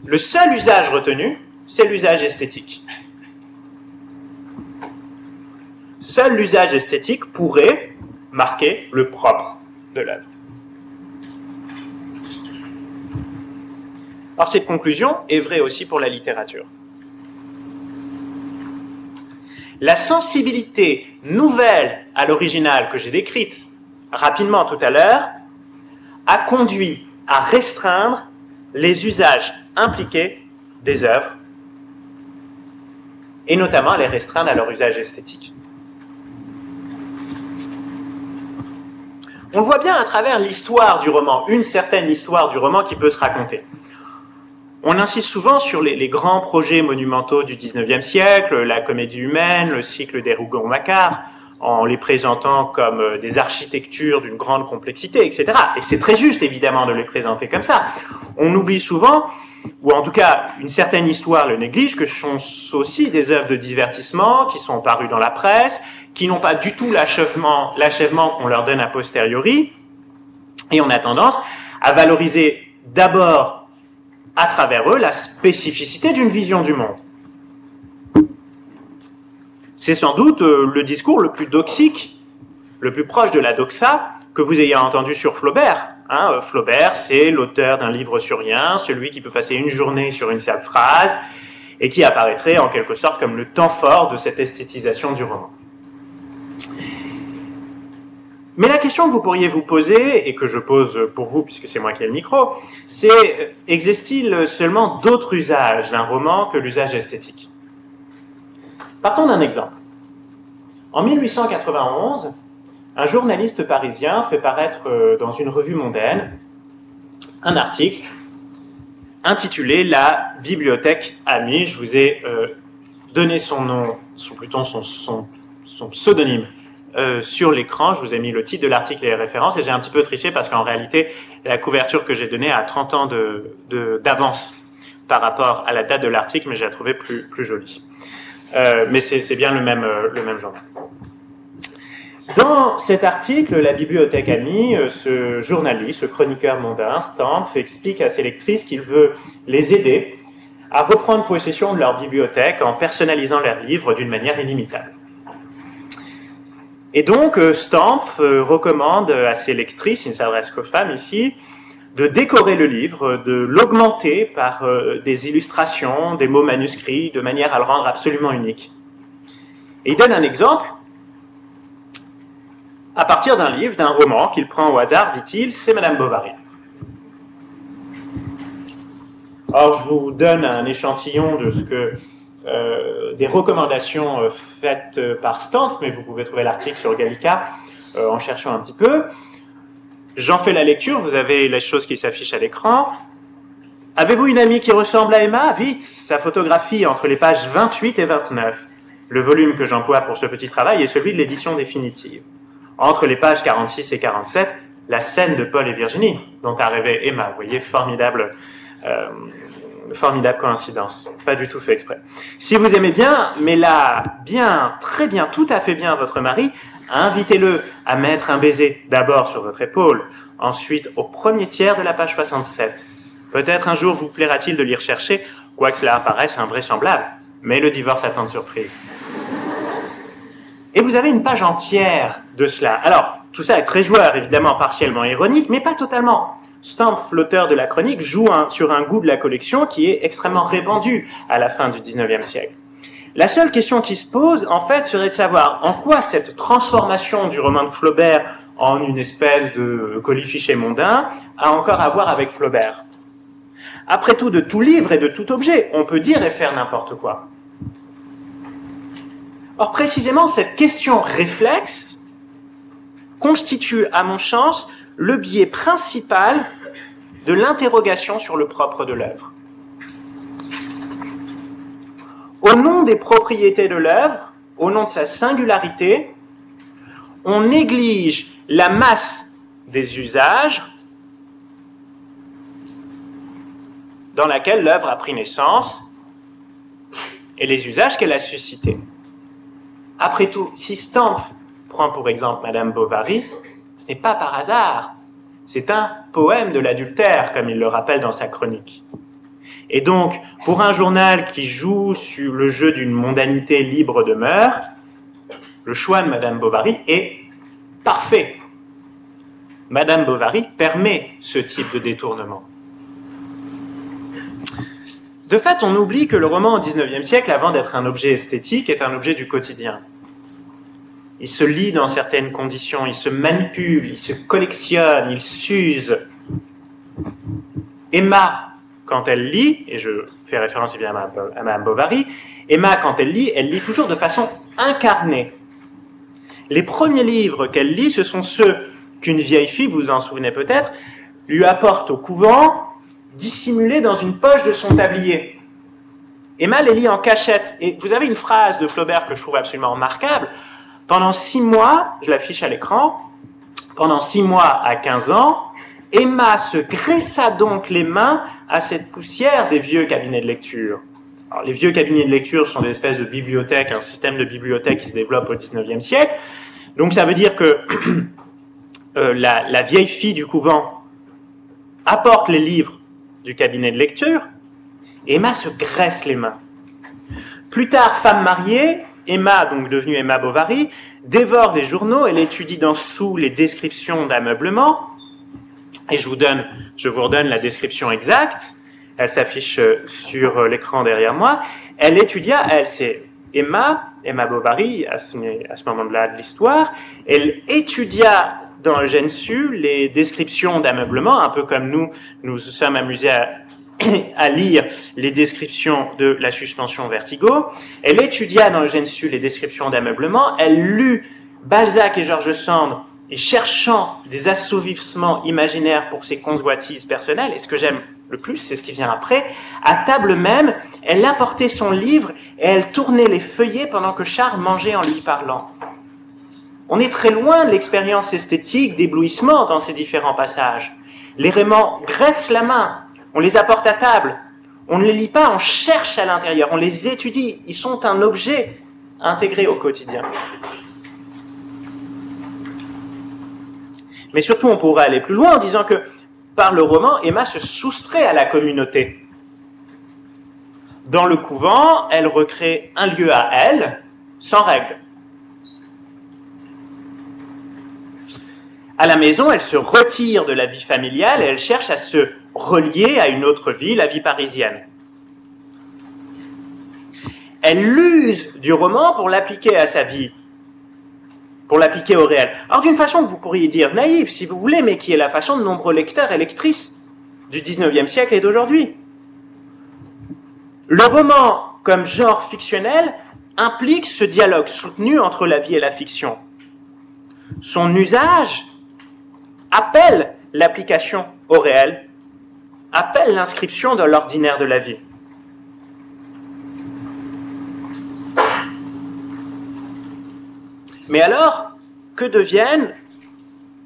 Le seul usage retenu, c'est l'usage esthétique. Seul l'usage esthétique pourrait marquer le propre de l'œuvre. Alors cette conclusion est vraie aussi pour la littérature. La sensibilité nouvelle à l'original que j'ai décrite rapidement tout à l'heure a conduit à restreindre les usages impliqués des œuvres et notamment à les restreindre à leur usage esthétique. On le voit bien à travers l'histoire du roman, une certaine histoire du roman qui peut se raconter. On insiste souvent sur les grands projets monumentaux du XIXe siècle, la comédie humaine, le cycle des Rougon-Macquart, en les présentant comme des architectures d'une grande complexité, etc. Et c'est très juste, évidemment, de les présenter comme ça. On oublie souvent, ou en tout cas, une certaine histoire le néglige, que ce sont aussi des œuvres de divertissement qui sont parues dans la presse, qui n'ont pas du tout l'achèvement qu'on leur donne a posteriori, et on a tendance à valoriser d'abord à travers eux la spécificité d'une vision du monde. C'est sans doute le discours le plus doxique, le plus proche de la doxa que vous ayez entendu sur Flaubert. Flaubert, c'est l'auteur d'un livre sur rien, celui qui peut passer une journée sur une seule phrase, et qui apparaîtrait en quelque sorte comme le temps fort de cette esthétisation du roman. Mais la question que vous pourriez vous poser, et que je pose pour vous puisque c'est moi qui ai le micro, c'est existe-t-il seulement d'autres usages d'un roman que l'usage esthétique? Partons d'un exemple. En 1891, un journaliste parisien fait paraître dans une revue mondaine un article intitulé « La bibliothèque amie ». Je vous ai donné son nom, plutôt son pseudonyme sur l'écran. Je vous ai mis le titre de l'article et les références, et j'ai un petit peu triché parce qu'en réalité, la couverture que j'ai donnée a 30 ans d'avance par rapport à la date de l'article, mais j'ai la trouvé plus jolie. Mais c'est bien le même journal. Dans cet article, La bibliothèque amie, ce journaliste, ce chroniqueur mondain, Stampf, explique à ses lectrices qu'il veut les aider à reprendre possession de leur bibliothèque en personnalisant leurs livres d'une manière inimitable. Et donc, Stampf recommande à ses lectrices, il ne s'adresse qu'aux femmes ici, de décorer le livre, de l'augmenter par des illustrations, des mots manuscrits, de manière à le rendre absolument unique. Et il donne un exemple à partir d'un livre, d'un roman qu'il prend au hasard, dit-il, c'est Madame Bovary. Or, je vous donne un échantillon de ce que des recommandations faites par Stampf, mais vous pouvez trouver l'article sur Gallica en cherchant un petit peu. J'en fais la lecture, vous avez les choses qui s'affichent à l'écran. Avez-vous une amie qui ressemble à Emma? Vite, sa photographie entre les pages 28 et 29. Le volume que j'emploie pour ce petit travail est celui de l'édition définitive. Entre les pages 46 et 47, la scène de Paul et Virginie, dont a rêvé Emma. Vous voyez, formidable coïncidence. Pas du tout fait exprès. Si vous aimez bien, mais là, bien, très bien, tout à fait bien votre mari, invitez-le à mettre un baiser d'abord sur votre épaule, ensuite au premier tiers de la page 67. Peut-être un jour vous plaira-t-il de l'y rechercher, quoique cela apparaisse invraisemblable, mais le divorce attend de surprise. Et vous avez une page entière de cela. Alors, tout ça est très joueur, évidemment partiellement ironique, mais pas totalement. Stampf, l'auteur de la chronique, joue sur un goût de la collection qui est extrêmement répandu à la fin du XIXe siècle. La seule question qui se pose, en fait, serait de savoir en quoi cette transformation du roman de Flaubert en une espèce de colifichet mondain a encore à voir avec Flaubert. Après tout, de tout livre et de tout objet, on peut dire et faire n'importe quoi. Or, précisément, cette question réflexe constitue, à mon sens, le biais principal de l'interrogation sur le propre de l'œuvre. Au nom des propriétés de l'œuvre, au nom de sa singularité, on néglige la masse des usages dans laquelle l'œuvre a pris naissance et les usages qu'elle a suscités. Après tout, si Stampf prend pour exemple Madame Bovary, ce n'est pas par hasard, c'est un poème de l'adultère, comme il le rappelle dans sa chronique. Et donc, pour un journal qui joue sur le jeu d'une mondanité libre de mœurs, le choix de Madame Bovary est parfait. Madame Bovary permet ce type de détournement. De fait, on oublie que le roman au XIXe siècle, avant d'être un objet esthétique, est un objet du quotidien. Il se lit dans certaines conditions, il se manipule, il se collectionne, il s'use. Emma, quand elle lit, et je fais référence évidemment à Madame Bovary, Emma, quand elle lit toujours de façon incarnée. Les premiers livres qu'elle lit, ce sont ceux qu'une vieille fille, vous vous en souvenez peut-être, lui apporte au couvent, dissimulés dans une poche de son tablier. Emma les lit en cachette. Et vous avez une phrase de Flaubert que je trouve absolument remarquable. Pendant 6 mois, je l'affiche à l'écran, pendant 6 mois à 15 ans, Emma se graissa donc les mains à cette poussière des vieux cabinets de lecture. Alors, les vieux cabinets de lecture sont des espèces de bibliothèques, un système de bibliothèque qui se développe au XIXe siècle. Donc ça veut dire que la vieille fille du couvent apporte les livres du cabinet de lecture, et Emma se graisse les mains. Plus tard, femme mariée, Emma, donc devenue Emma Bovary, dévore les journaux, elle étudie dessous les descriptions d'ameublement, et je vous redonne la description exacte, elle s'affiche sur l'écran derrière moi, c'est Emma Bovary, à ce moment-là de l'histoire, elle étudia dans le Gensu les descriptions d'ameublement, un peu comme nous sommes amusés à lire les descriptions de la suspension Vertigo. Elle étudia dans le Gensu les descriptions d'ameublement, elle lut Balzac et George Sand, et cherchant des assouvissements imaginaires pour ses convoitises personnelles, et ce que j'aime le plus, c'est ce qui vient après, à table même, elle apportait son livre et elle tournait les feuillets pendant que Charles mangeait en lui parlant. On est très loin de l'expérience esthétique d'éblouissement dans ces différents passages. Les Raymond graissent la main, on les apporte à table, on ne les lit pas, on cherche à l'intérieur, on les étudie, ils sont un objet intégré au quotidien. Mais surtout, on pourrait aller plus loin en disant que par le roman, Emma se soustrait à la communauté. Dans le couvent, elle recrée un lieu à elle, sans règles. À la maison, elle se retire de la vie familiale et elle cherche à se relier à une autre vie, la vie parisienne. Elle l'use du roman pour l'appliquer à sa vie, pour l'appliquer au réel. Alors d'une façon que vous pourriez dire naïve, si vous voulez, mais qui est la façon de nombreux lecteurs et lectrices du XIXe siècle et d'aujourd'hui. Le roman, comme genre fictionnel, implique ce dialogue soutenu entre la vie et la fiction. Son usage appelle l'application au réel, appelle l'inscription dans l'ordinaire de la vie. Mais alors, que deviennent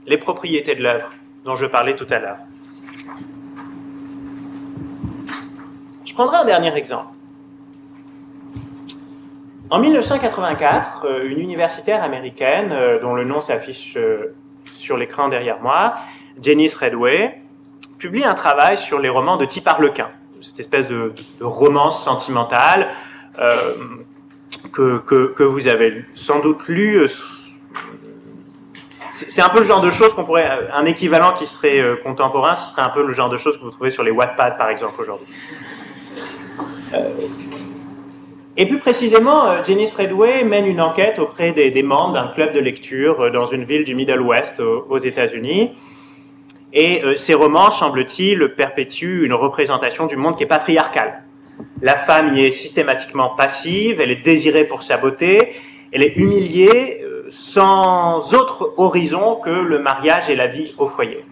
les propriétés de l'œuvre dont je parlais tout à l'heure? Je prendrai un dernier exemple. En 1984, une universitaire américaine, dont le nom s'affiche sur l'écran derrière moi, Janice Redway, publie un travail sur les romans de type Harlequin, cette espèce de romance sentimentale que vous avez sans doute lu. C'est un peu le genre de choses qu'on pourrait... Un équivalent qui serait contemporain, ce serait un peu le genre de choses que vous trouvez sur les Wattpad, par exemple, aujourd'hui. Et plus précisément, Janice Redway mène une enquête auprès des membres d'un club de lecture dans une ville du Middle West aux États-Unis. Et ces romans, semble-t-il, perpétuent une représentation du monde qui est patriarcal. La femme y est systématiquement passive, elle est désirée pour sa beauté, elle est humiliée sans autre horizon que le mariage et la vie au foyer.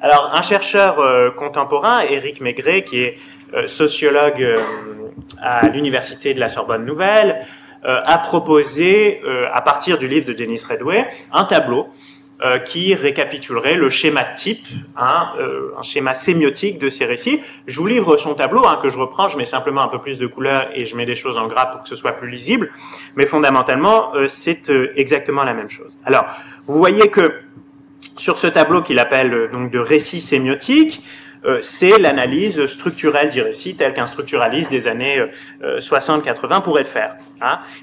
Alors, un chercheur contemporain, Éric Maigret, qui est sociologue à l'université de la Sorbonne Nouvelle, a proposé, à partir du livre de Janice Redway, un tableau qui récapitulerait le schéma type, un schéma sémiotique de ces récits. Je vous livre son tableau, que je reprends, je mets simplement un peu plus de couleurs et je mets des choses en gras pour que ce soit plus lisible, mais fondamentalement, c'est exactement la même chose. Alors, vous voyez que sur ce tableau qu'il appelle donc de récit sémiotique, c'est l'analyse structurelle du récit tel qu'un structuraliste des années 60-80 pourrait le faire.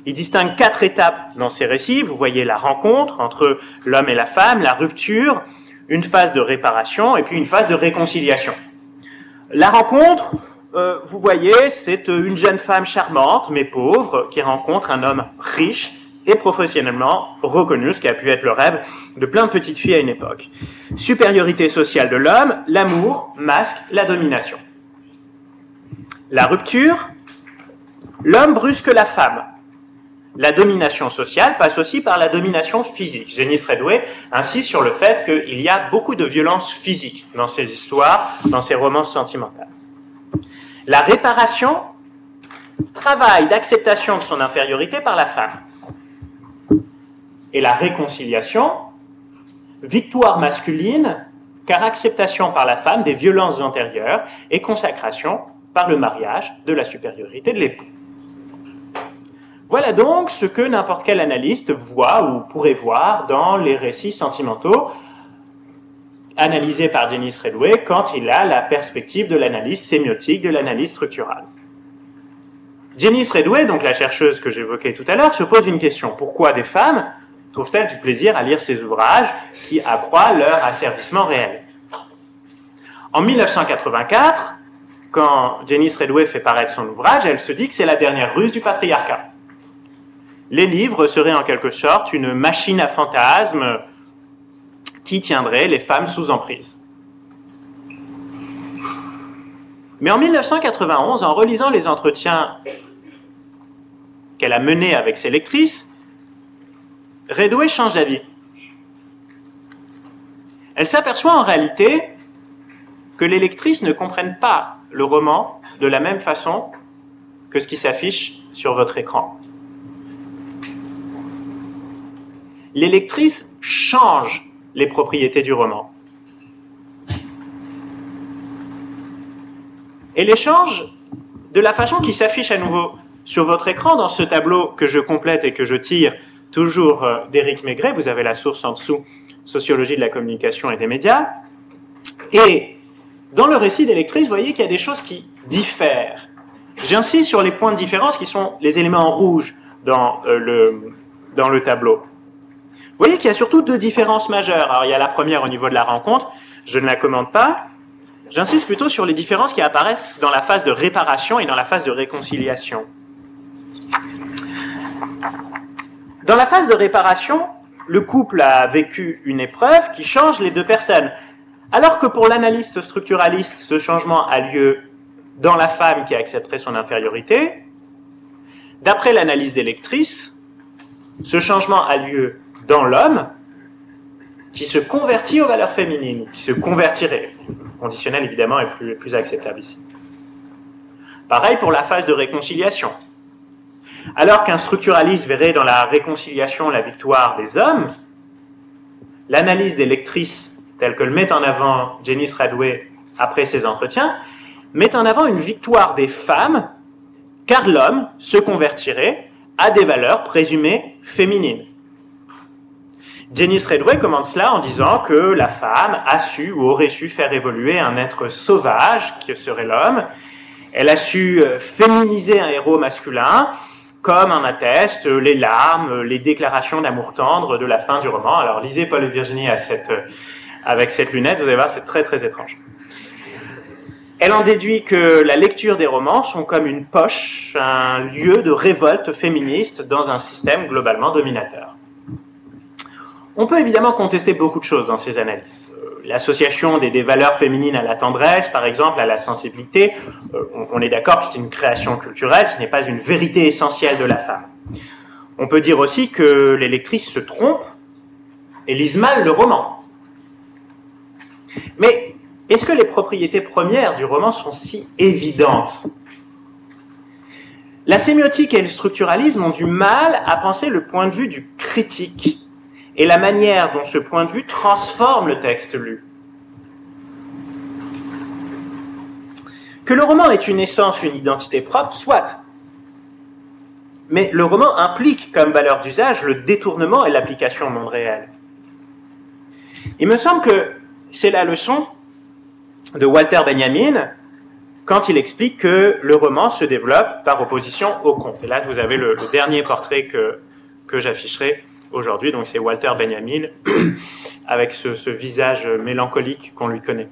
Il distingue 4 étapes dans ces récits. Vous voyez la rencontre entre l'homme et la femme, la rupture, une phase de réparation et puis une phase de réconciliation. La rencontre, vous voyez, c'est une jeune femme charmante mais pauvre qui rencontre un homme riche et professionnellement reconnu, ce qui a pu être le rêve de plein de petites filles à une époque. Supériorité sociale de l'homme, l'amour masque la domination. La rupture, l'homme brusque la femme. La domination sociale passe aussi par la domination physique. Janice Redway insiste sur le fait qu'il y a beaucoup de violence physique dans ces histoires, dans ces romances sentimentales. La réparation, travail d'acceptation de son infériorité par la femme. Et la réconciliation, victoire masculine, car acceptation par la femme des violences antérieures et consacration par le mariage de la supériorité de l'époux. Voilà donc ce que n'importe quel analyste voit ou pourrait voir dans les récits sentimentaux analysés par Dennis Redway quand il a la perspective de l'analyse sémiotique, de l'analyse structurale. Dennis Redway, donc la chercheuse que j'évoquais tout à l'heure, se pose une question. Pourquoi des femmes trouvent-elles du plaisir à lire ces ouvrages qui accroît leur asservissement réel? En 1984, quand Dennis Redway fait paraître son ouvrage, elle se dit que c'est la dernière ruse du patriarcat. Les livres seraient en quelque sorte une machine à fantasmes qui tiendrait les femmes sous emprise. Mais en 1991, en relisant les entretiens qu'elle a menés avec ses lectrices, Redway change d'avis. Elle s'aperçoit en réalité que les lectrices ne comprennent pas le roman de la même façon que ce qui s'affiche sur votre écran. Les lectrices changent les propriétés du roman. Et les changent de la façon qui s'affiche à nouveau sur votre écran dans ce tableau que je complète et que je tire toujours d'Éric Maigret. Vous avez la source en dessous, Sociologie de la communication et des médias. Et dans le récit des lectrices, vous voyez qu'il y a des choses qui diffèrent. J'insiste sur les points de différence qui sont les éléments en rouge dans le tableau. Vous voyez qu'il y a surtout deux différences majeures. Alors, il y a la première au niveau de la rencontre, je ne la commente pas. J'insiste plutôt sur les différences qui apparaissent dans la phase de réparation et dans la phase de réconciliation. Dans la phase de réparation, le couple a vécu une épreuve qui change les deux personnes. Alors que pour l'analyste structuraliste, ce changement a lieu dans la femme qui accepterait son infériorité, d'après l'analyse des lectrices, ce changement a lieu dans l'homme qui se convertit aux valeurs féminines, qui se convertirait. Le conditionnel, évidemment, est plus acceptable ici. Pareil pour la phase de réconciliation. Alors qu'un structuraliste verrait dans la réconciliation la victoire des hommes, l'analyse des lectrices, telle que le met en avant Dennis Redway après ses entretiens, met en avant une victoire des femmes, car l'homme se convertirait à des valeurs présumées féminines. Dennis Redway commente cela en disant que la femme a su ou aurait su faire évoluer un être sauvage, qui serait l'homme. Elle a su féminiser un héros masculin, comme en attestent les larmes, les déclarations d'amour tendre de la fin du roman. Alors lisez Paul et Virginie avec cette lunette, vous allez voir, c'est très très étrange. Elle en déduit que la lecture des romans sont comme une poche, un lieu de révolte féministe dans un système globalement dominateur. On peut évidemment contester beaucoup de choses dans ces analyses. L'association des valeurs féminines à la tendresse, par exemple, à la sensibilité, on est d'accord que c'est une création culturelle, ce n'est pas une vérité essentielle de la femme. On peut dire aussi que les lectrices se trompent et lisent mal le roman. Mais est-ce que les propriétés premières du roman sont si évidentes? La sémiotique et le structuralisme ont du mal à penser le point de vue du critique et la manière dont ce point de vue transforme le texte lu. Que le roman ait une essence, une identité propre, soit. Mais le roman implique comme valeur d'usage le détournement et l'application au monde réel. Il me semble que c'est la leçon de Walter Benjamin quand il explique que le roman se développe par opposition au conte. Et là, vous avez le dernier portrait que j'afficherai aujourd'hui, donc c'est Walter Benjamin, avec ce visage mélancolique qu'on lui connaît.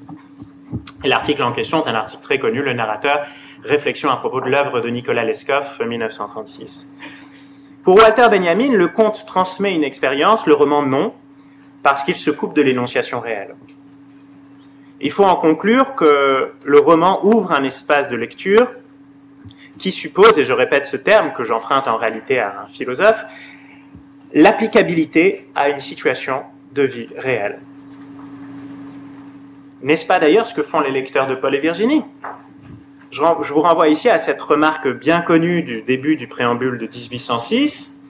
Et l'article en question est un article très connu, le narrateur, réflexion à propos de l'œuvre de Nicolas Lescoff, 1936. Pour Walter Benjamin, le conte transmet une expérience, le roman non, parce qu'il se coupe de l'énonciation réelle. Il faut en conclure que le roman ouvre un espace de lecture qui suppose, et je répète ce terme que j'emprunte en réalité à un philosophe, l'applicabilité à une situation de vie réelle. N'est-ce pas d'ailleurs ce que font les lecteurs de Paul et Virginie? Je vous renvoie ici à cette remarque bien connue du début du préambule de 1806,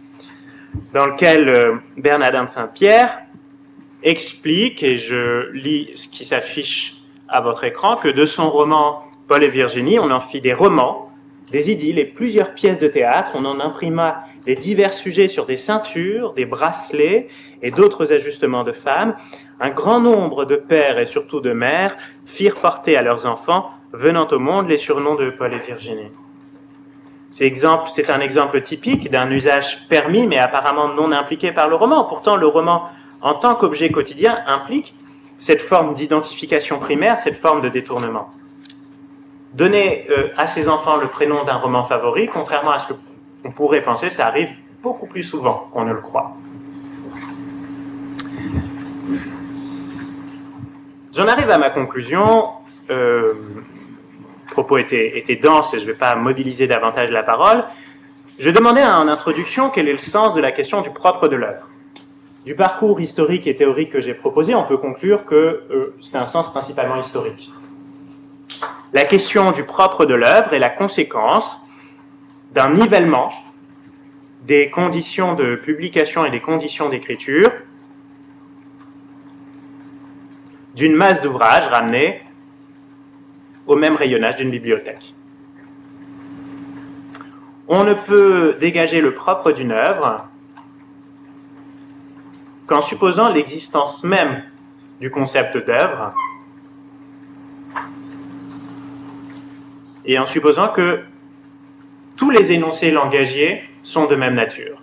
dans lequel Bernardin de Saint-Pierre explique, et je lis ce qui s'affiche à votre écran, que de son roman Paul et Virginie, on en fit des romans, des idylles et plusieurs pièces de théâtre. On en imprima des divers sujets sur des ceintures, des bracelets et d'autres ajustements de femmes. Un grand nombre de pères et surtout de mères firent porter à leurs enfants, venant au monde, les surnoms de Paul et Virginie. C'est un exemple typique d'un usage permis mais apparemment non impliqué par le roman. Pourtant, le roman, en tant qu'objet quotidien, implique cette forme d'identification primaire, cette forme de détournement. Donner à ses enfants le prénom d'un roman favori, contrairement à ce qu'on pourrait penser, ça arrive beaucoup plus souvent qu'on ne le croit. J'en arrive à ma conclusion. Le propos était dense et je ne vais pas mobiliser davantage la parole. Je demandais en introduction quel est le sens de la question du propre de l'œuvre. Du parcours historique et théorique que j'ai proposé, on peut conclure que c'est un sens principalement historique. La question du propre de l'œuvre est la conséquence d'un nivellement des conditions de publication et des conditions d'écriture d'une masse d'ouvrages ramenés au même rayonnage d'une bibliothèque. On ne peut dégager le propre d'une œuvre qu'en supposant l'existence même du concept d'œuvre et en supposant que tous les énoncés langagiers sont de même nature.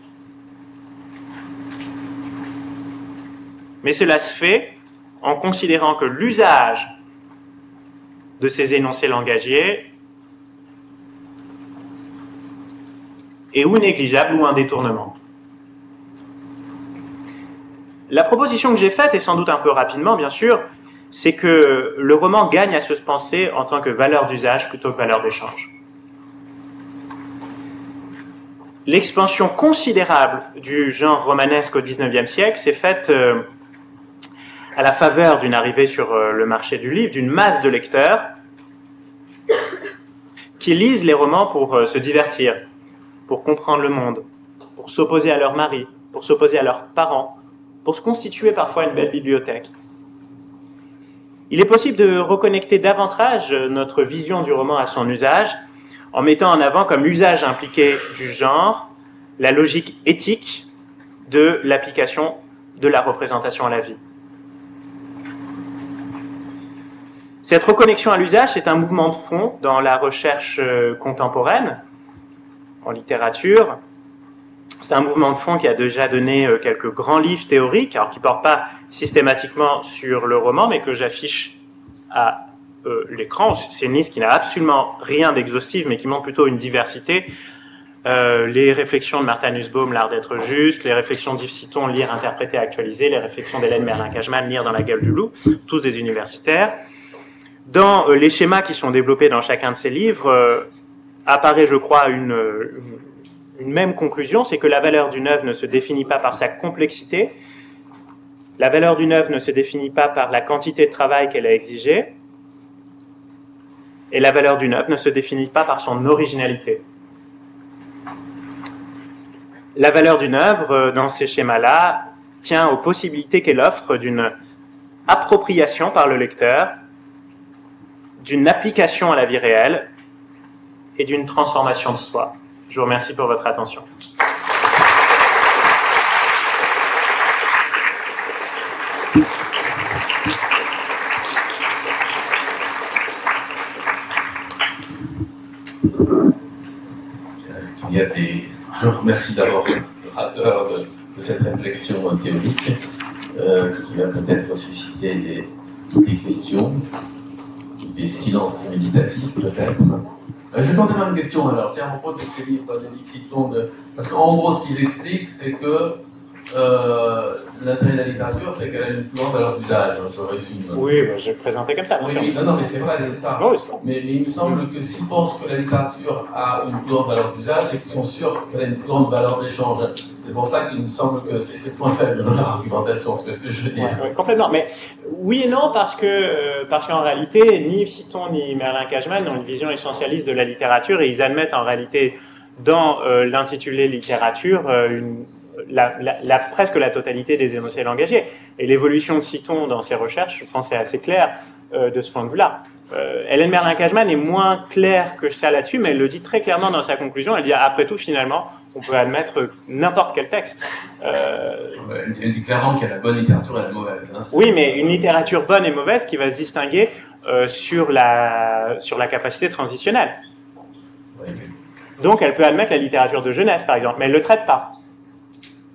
Mais cela se fait en considérant que l'usage de ces énoncés langagiers est ou négligeable ou un détournement. La proposition que j'ai faite, et sans doute un peu rapidement bien sûr, c'est que le roman gagne à se penser en tant que valeur d'usage plutôt que valeur d'échange. L'expansion considérable du genre romanesque au XIXe siècle s'est faite à la faveur d'une arrivée sur le marché du livre, d'une masse de lecteurs qui lisent les romans pour se divertir, pour comprendre le monde, pour s'opposer à leur mari, pour s'opposer à leurs parents, pour se constituer parfois une belle bibliothèque. Il est possible de reconnecter davantage notre vision du roman à son usage en mettant en avant comme usage impliqué du genre la logique éthique de l'application de la représentation à la vie. Cette reconnexion à l'usage, c'est un mouvement de fond dans la recherche contemporaine, en littérature. C'est un mouvement de fond qui a déjà donné quelques grands livres théoriques, alors qui ne portent pas systématiquement sur le roman, mais que j'affiche à l'écran. C'est une liste qui n'a absolument rien d'exhaustif, mais qui montre plutôt une diversité. Les réflexions de Martha Nussbaum, L'art d'être juste, les réflexions d'Yves Citon, Lire, interpréter, actualiser, les réflexions d'Hélène Merlin-Cashman, Lire dans la gueule du loup, tous des universitaires. Dans les schémas qui sont développés dans chacun de ces livres, apparaît, je crois, une même conclusion, c'est que la valeur d'une œuvre ne se définit pas par sa complexité, la valeur d'une œuvre ne se définit pas par la quantité de travail qu'elle a exigée, et la valeur d'une œuvre ne se définit pas par son originalité. La valeur d'une œuvre, dans ces schémas-là, tient aux possibilités qu'elle offre d'une appropriation par le lecteur, d'une application à la vie réelle et d'une transformation de soi. Je vous remercie pour votre attention. Est-ce qu'il y a des... Je remercie d'abord l'orateur de cette réflexion théorique qui va peut-être susciter des questions, des silences méditatifs peut-être. Je vais poser ma question alors, tiens, à propos de ces livres d'Édith Citon, parce qu'en gros ce qu'ils expliquent c'est que l'intérêt de la littérature c'est qu'elle a une plus grande valeur d'usage, je résume. Oui, bah, je vais le présenter comme ça. Oui, non, mais c'est vrai, c'est ça. Oui, mais il me semble que s'ils pensent que la littérature a une plus grande valeur d'usage, c'est qu'ils sont sûrs qu'elle a une plus grande valeur d'échange. C'est pour ça qu'il me semble que c'est le point faible de leur argumentation, c'est ce que je veux dire. Ouais, complètement. Mais oui et non, parce qu'en réalité, ni Yves Citon ni Merlin-Cashman ont une vision essentialiste de la littérature et ils admettent en réalité dans l'intitulé littérature presque la totalité des énoncés langagiers. Et l'évolution de Citon dans ses recherches, je pense, est assez claire de ce point de vue-là. Hélène Merlin-Cashman est moins claire que ça là-dessus, mais elle le dit très clairement dans sa conclusion. Elle dit, après tout, finalement, on peut admettre n'importe quel texte. Elle dit clairement qu'il y a la bonne littérature et la mauvaise. Hein, oui, mais une littérature bonne et mauvaise qui va se distinguer sur la capacité transitionnelle. Ouais, mais... Donc, elle peut admettre la littérature de jeunesse, par exemple, mais elle ne le traite pas.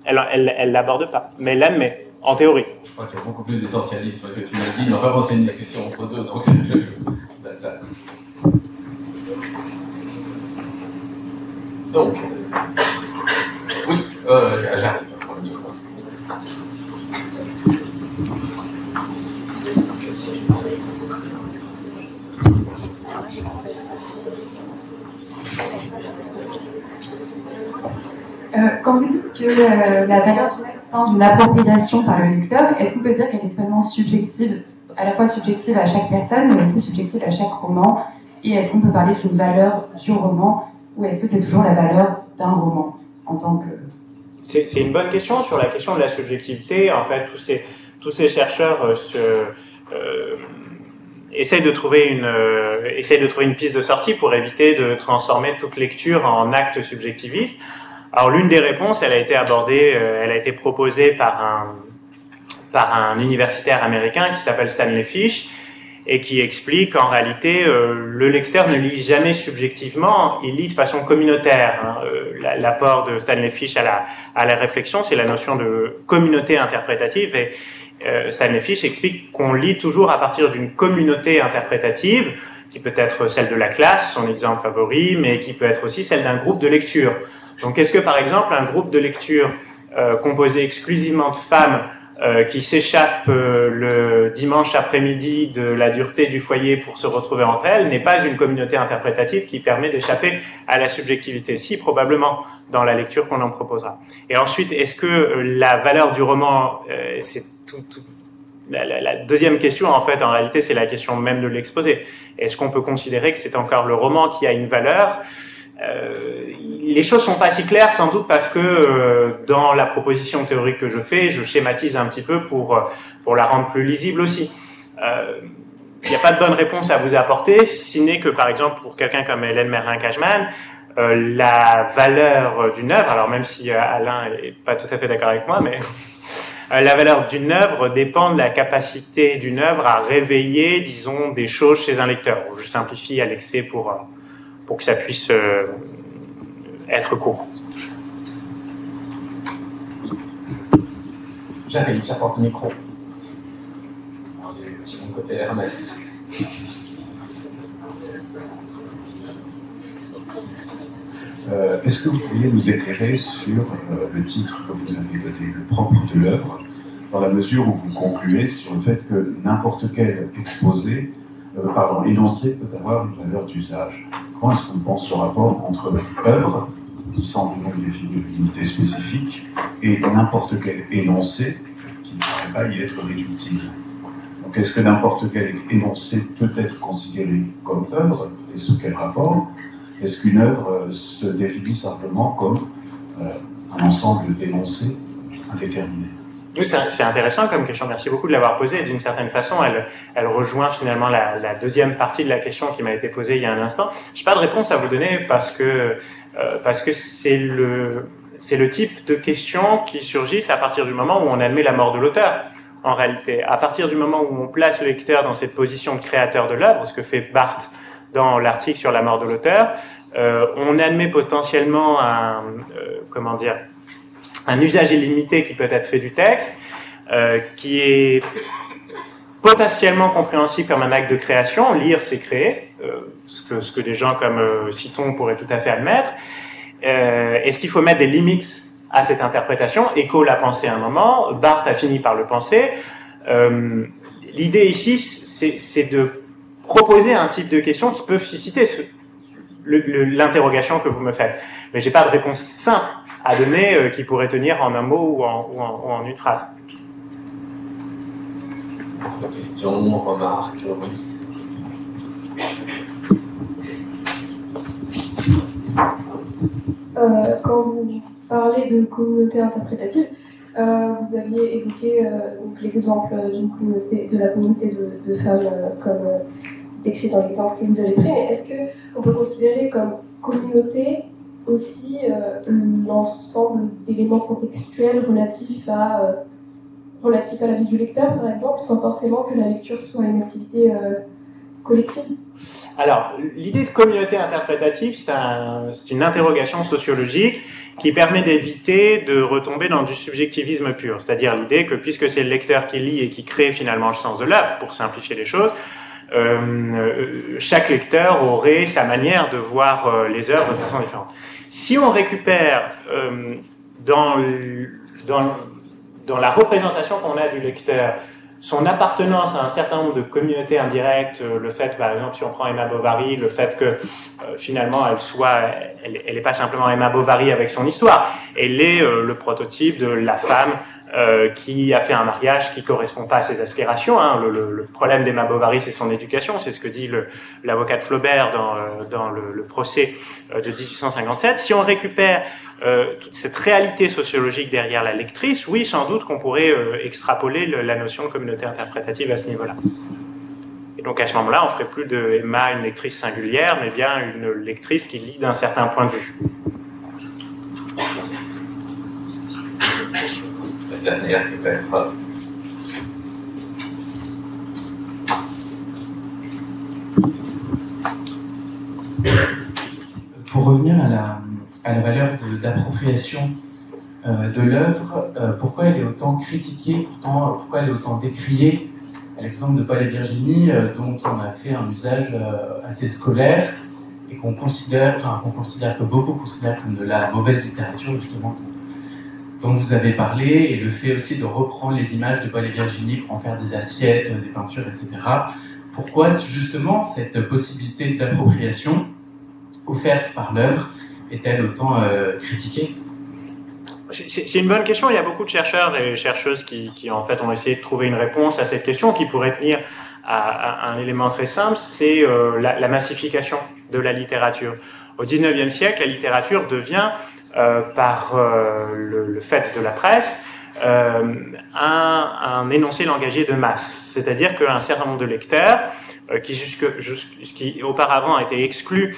Elle l'aborde pas, mais elle l'admet, en théorie. Je crois qu'il y a beaucoup plus d'essentialisme que tu m'as dit, mais vraiment c'est une discussion entre deux, donc donc, oui, j'arrive pour le micro. Quand vous dites que la valeur du texte sent d'une appropriation par le lecteur, est-ce qu'on peut dire qu'elle est seulement subjective, à la fois subjective à chaque personne, mais aussi subjective à chaque roman? Et est-ce qu'on peut parler d'une valeur du roman, ou est-ce que c'est toujours la valeur d'un roman en tant que... C'est une bonne question sur la question de la subjectivité. En fait, tous ces chercheurs essayent de trouver une piste de sortie pour éviter de transformer toute lecture en acte subjectiviste. Alors l'une des réponses, elle a été abordée, elle a été proposée par un universitaire américain qui s'appelle Stanley Fish et qui explique qu'en réalité le lecteur ne lit jamais subjectivement, il lit de façon communautaire. L'apport de Stanley Fish à la réflexion, c'est la notion de communauté interprétative et Stanley Fish explique qu'on lit toujours à partir d'une communauté interprétative qui peut être celle de la classe, son exemple favori, mais qui peut être aussi celle d'un groupe de lecture. Donc, est-ce que, par exemple, un groupe de lecture composé exclusivement de femmes qui s'échappent le dimanche après-midi de la dureté du foyer pour se retrouver entre elles n'est pas une communauté interprétative qui permet d'échapper à la subjectivité? Si, probablement, dans la lecture qu'on en proposera. Et ensuite, est-ce que la valeur du roman, c'est la deuxième question, en fait, en réalité, c'est la question même de l'exposé. Est-ce qu'on peut considérer que c'est encore le roman qui a une valeur? Les choses sont pas si claires, sans doute parce que dans la proposition théorique que je fais, je schématise un petit peu pour la rendre plus lisible aussi. Il n'y a pas de bonne réponse à vous apporter, si n'est que, par exemple, pour quelqu'un comme Hélène Merlin-Cashman, la valeur d'une œuvre, alors même si Alain est pas tout à fait d'accord avec moi, mais la valeur d'une œuvre dépend de la capacité d'une œuvre à réveiller, disons, des choses chez un lecteur. Je simplifie à l'excès pour que ça puisse être court. J'arrive, j'apporte le micro. J'ai mon côté Hermès. Est-ce que vous pourriez nous éclairer sur le titre que vous avez donné, le propre de l'œuvre, dans la mesure où vous concluez sur le fait que n'importe quel énoncé peut avoir une valeur d'usage? Comment est-ce qu'on pense le rapport entre œuvre, qui semble donc définir une unité spécifique, et n'importe quel énoncé qui ne paraît pas y être réductible? Donc est-ce que n'importe quel énoncé peut être considéré comme œuvre, et sous quel rapport? Est-ce qu'une œuvre se définit simplement comme un ensemble d'énoncés indéterminés? Oui, c'est intéressant comme question. Merci beaucoup de l'avoir posée. D'une certaine façon, elle rejoint finalement la deuxième partie de la question qui m'a été posée il y a un instant. Je n'ai pas de réponse à vous donner parce que c'est le type de questions qui surgissent à partir du moment où on admet la mort de l'auteur. En réalité, à partir du moment où on place le lecteur dans cette position de créateur de l'œuvre, ce que fait Barthes dans l'article sur la mort de l'auteur, on admet potentiellement un usage illimité qui peut être fait du texte, qui est potentiellement compréhensible comme un acte de création. Lire, c'est créer, ce que des gens comme Citon pourraient tout à fait admettre. Est-ce qu'il faut mettre des limites à cette interprétation? Eco l'a pensé à un moment, Barthes a fini par le penser. L'idée ici, c'est de proposer un type de questions qui peuvent susciter l'interrogation que vous me faites. Mais j'ai pas de réponse simple à donner qui pourrait tenir en un mot ou en une phrase. Autre question, remarque, oui. Quand vous parlez de communauté interprétative, vous aviez évoqué donc l'exemple d'une communauté, de la communauté de femmes comme décrit dans l'exemple que vous avez pris, mais est-ce qu'on peut considérer comme communauté aussi l'ensemble d'éléments contextuels relatifs à la vie du lecteur, par exemple, sans forcément que la lecture soit une activité collective? Alors, l'idée de communauté interprétative, c'est une interrogation sociologique qui permet d'éviter de retomber dans du subjectivisme pur. C'est-à-dire l'idée que puisque c'est le lecteur qui lit et qui crée finalement le sens de l'œuvre, pour simplifier les choses, chaque lecteur aurait sa manière de voir les œuvres de façon différente. Si on récupère dans la représentation qu'on a du lecteur son appartenance à un certain nombre de communautés indirectes, le fait, par exemple, si on prend Emma Bovary, le fait que finalement elle n'est pas simplement Emma Bovary avec son histoire, elle est le prototype de la femme qui a fait un mariage qui correspond pas à ses aspirations. Hein. Le problème d'Emma Bovary, c'est son éducation, c'est ce que dit l'avocat de Flaubert dans le procès de 1857. Si on récupère toute cette réalité sociologique derrière la lectrice, oui, sans doute qu'on pourrait extrapoler la notion de communauté interprétative à ce niveau-là. Et donc à ce moment-là, on ferait plus de Emma une lectrice singulière, mais bien une lectrice qui lit d'un certain point de vue. Dernière peut-être. Pour revenir à la valeur d'appropriation de l'œuvre, pourquoi elle est autant critiquée, pourquoi elle est autant décriée, à l'exemple de Paul et Virginie, dont on a fait un usage assez scolaire et qu'on considère que beaucoup considèrent comme de la mauvaise littérature, justement, dont vous avez parlé, et le fait aussi de reprendre les images de Paul et Virginie pour en faire des assiettes, des peintures, etc. Pourquoi justement cette possibilité d'appropriation offerte par l'œuvre est-elle autant critiquée? C'est une bonne question. Il y a beaucoup de chercheurs et chercheuses qui en fait ont essayé de trouver une réponse à cette question qui pourrait tenir à un élément très simple, c'est la massification de la littérature. Au XIXe siècle, la littérature devient par le fait de la presse, un énoncé langagier de masse. C'est-à-dire qu'un certain nombre de lecteurs qui auparavant étaient exclus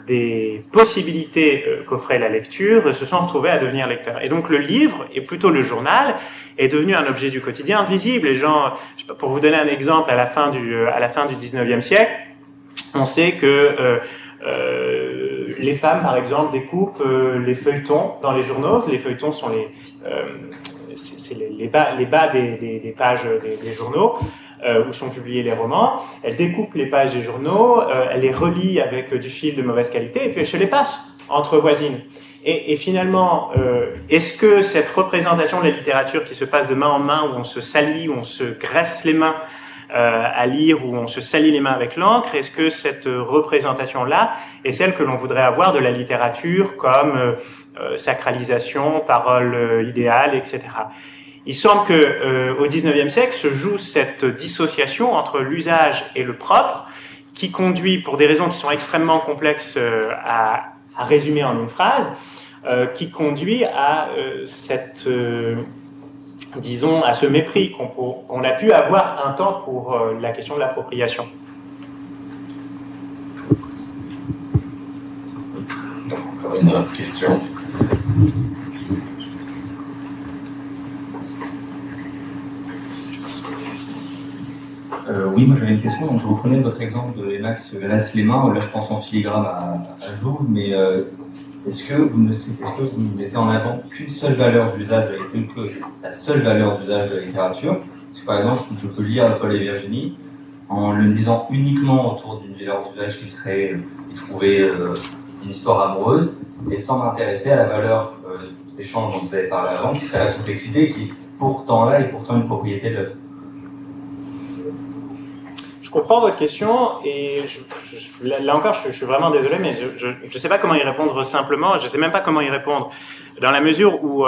des possibilités qu'offrait la lecture se sont retrouvés à devenir lecteurs. Et donc le livre, et plutôt le journal, est devenu un objet du quotidien visible. Les gens, pour vous donner un exemple, à la fin du XIXe siècle, on sait que les femmes, par exemple, découpent les feuilletons dans les journaux. Les feuilletons sont les bas des pages des journaux où sont publiés les romans. Elles découpent les pages des journaux, elles les relient avec du fil de mauvaise qualité et puis elles se les passent entre voisines. Et finalement, est-ce que cette représentation de la littérature qui se passe de main en main, où on se salit, où on se graisse les mains à lire, où on se salit les mains avec l'encre, est-ce que cette représentation-là est celle que l'on voudrait avoir de la littérature comme sacralisation, parole idéale, etc. Il semble qu'au XIXe siècle se joue cette dissociation entre l'usage et le propre qui conduit, pour des raisons qui sont extrêmement complexes à résumer en une phrase, qui conduit à disons, à ce mépris qu'on a pu avoir un temps pour la question de l'appropriation. Donc, encore une autre question. Oui, moi j'avais une question. Donc, je reprenais votre exemple de Emax glace les mains. Là, je pense en filigrane à Jouve, mais est-ce que vous ne mettez en avant qu'une seule valeur d'usage de la littérature, la seule valeur d'usage de la littérature? Parce que par exemple, je peux lire Paul et Virginie en le lisant uniquement autour d'une valeur d'usage qui serait d'y trouver une histoire amoureuse, et sans m'intéresser à la valeur d'échange dont vous avez parlé avant, qui serait la complexité, qui est pourtant là et pourtant une propriété de l'œuvre. Je comprends votre question et là encore, je suis vraiment désolé, mais je ne sais pas comment y répondre simplement. Je ne sais même pas comment y répondre dans la mesure où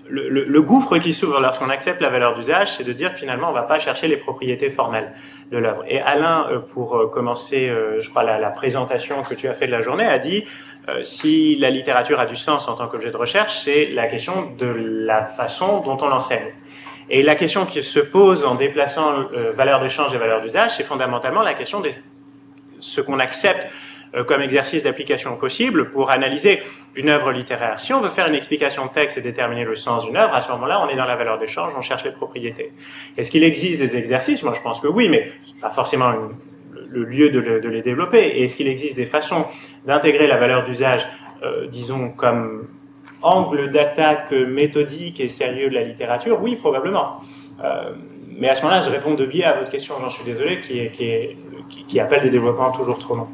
le gouffre qui s'ouvre lorsqu'on accepte la valeur d'usage, c'est de dire finalement on ne va pas chercher les propriétés formelles de l'œuvre. Et Alain, pour commencer, je crois, la présentation que tu as fait de la journée, a dit si la littérature a du sens en tant qu'objet de recherche, c'est la question de la façon dont on l'enseigne. Et la question qui se pose en déplaçant valeur d'échange et valeur d'usage, c'est fondamentalement la question de ce qu'on accepte comme exercice d'application possible pour analyser une œuvre littéraire. Si on veut faire une explication de texte et déterminer le sens d'une œuvre, à ce moment-là, on est dans la valeur d'échange, on cherche les propriétés. Est-ce qu'il existe des exercices? Moi, je pense que oui, mais c'est pas forcément le lieu de les développer. Et est-ce qu'il existe des façons d'intégrer la valeur d'usage, disons, comme angle d'attaque méthodique et sérieux de la littérature? Oui, probablement. Mais à ce moment-là, je réponds de biais à votre question, j'en suis désolé, qui appelle des développements toujours trop longs.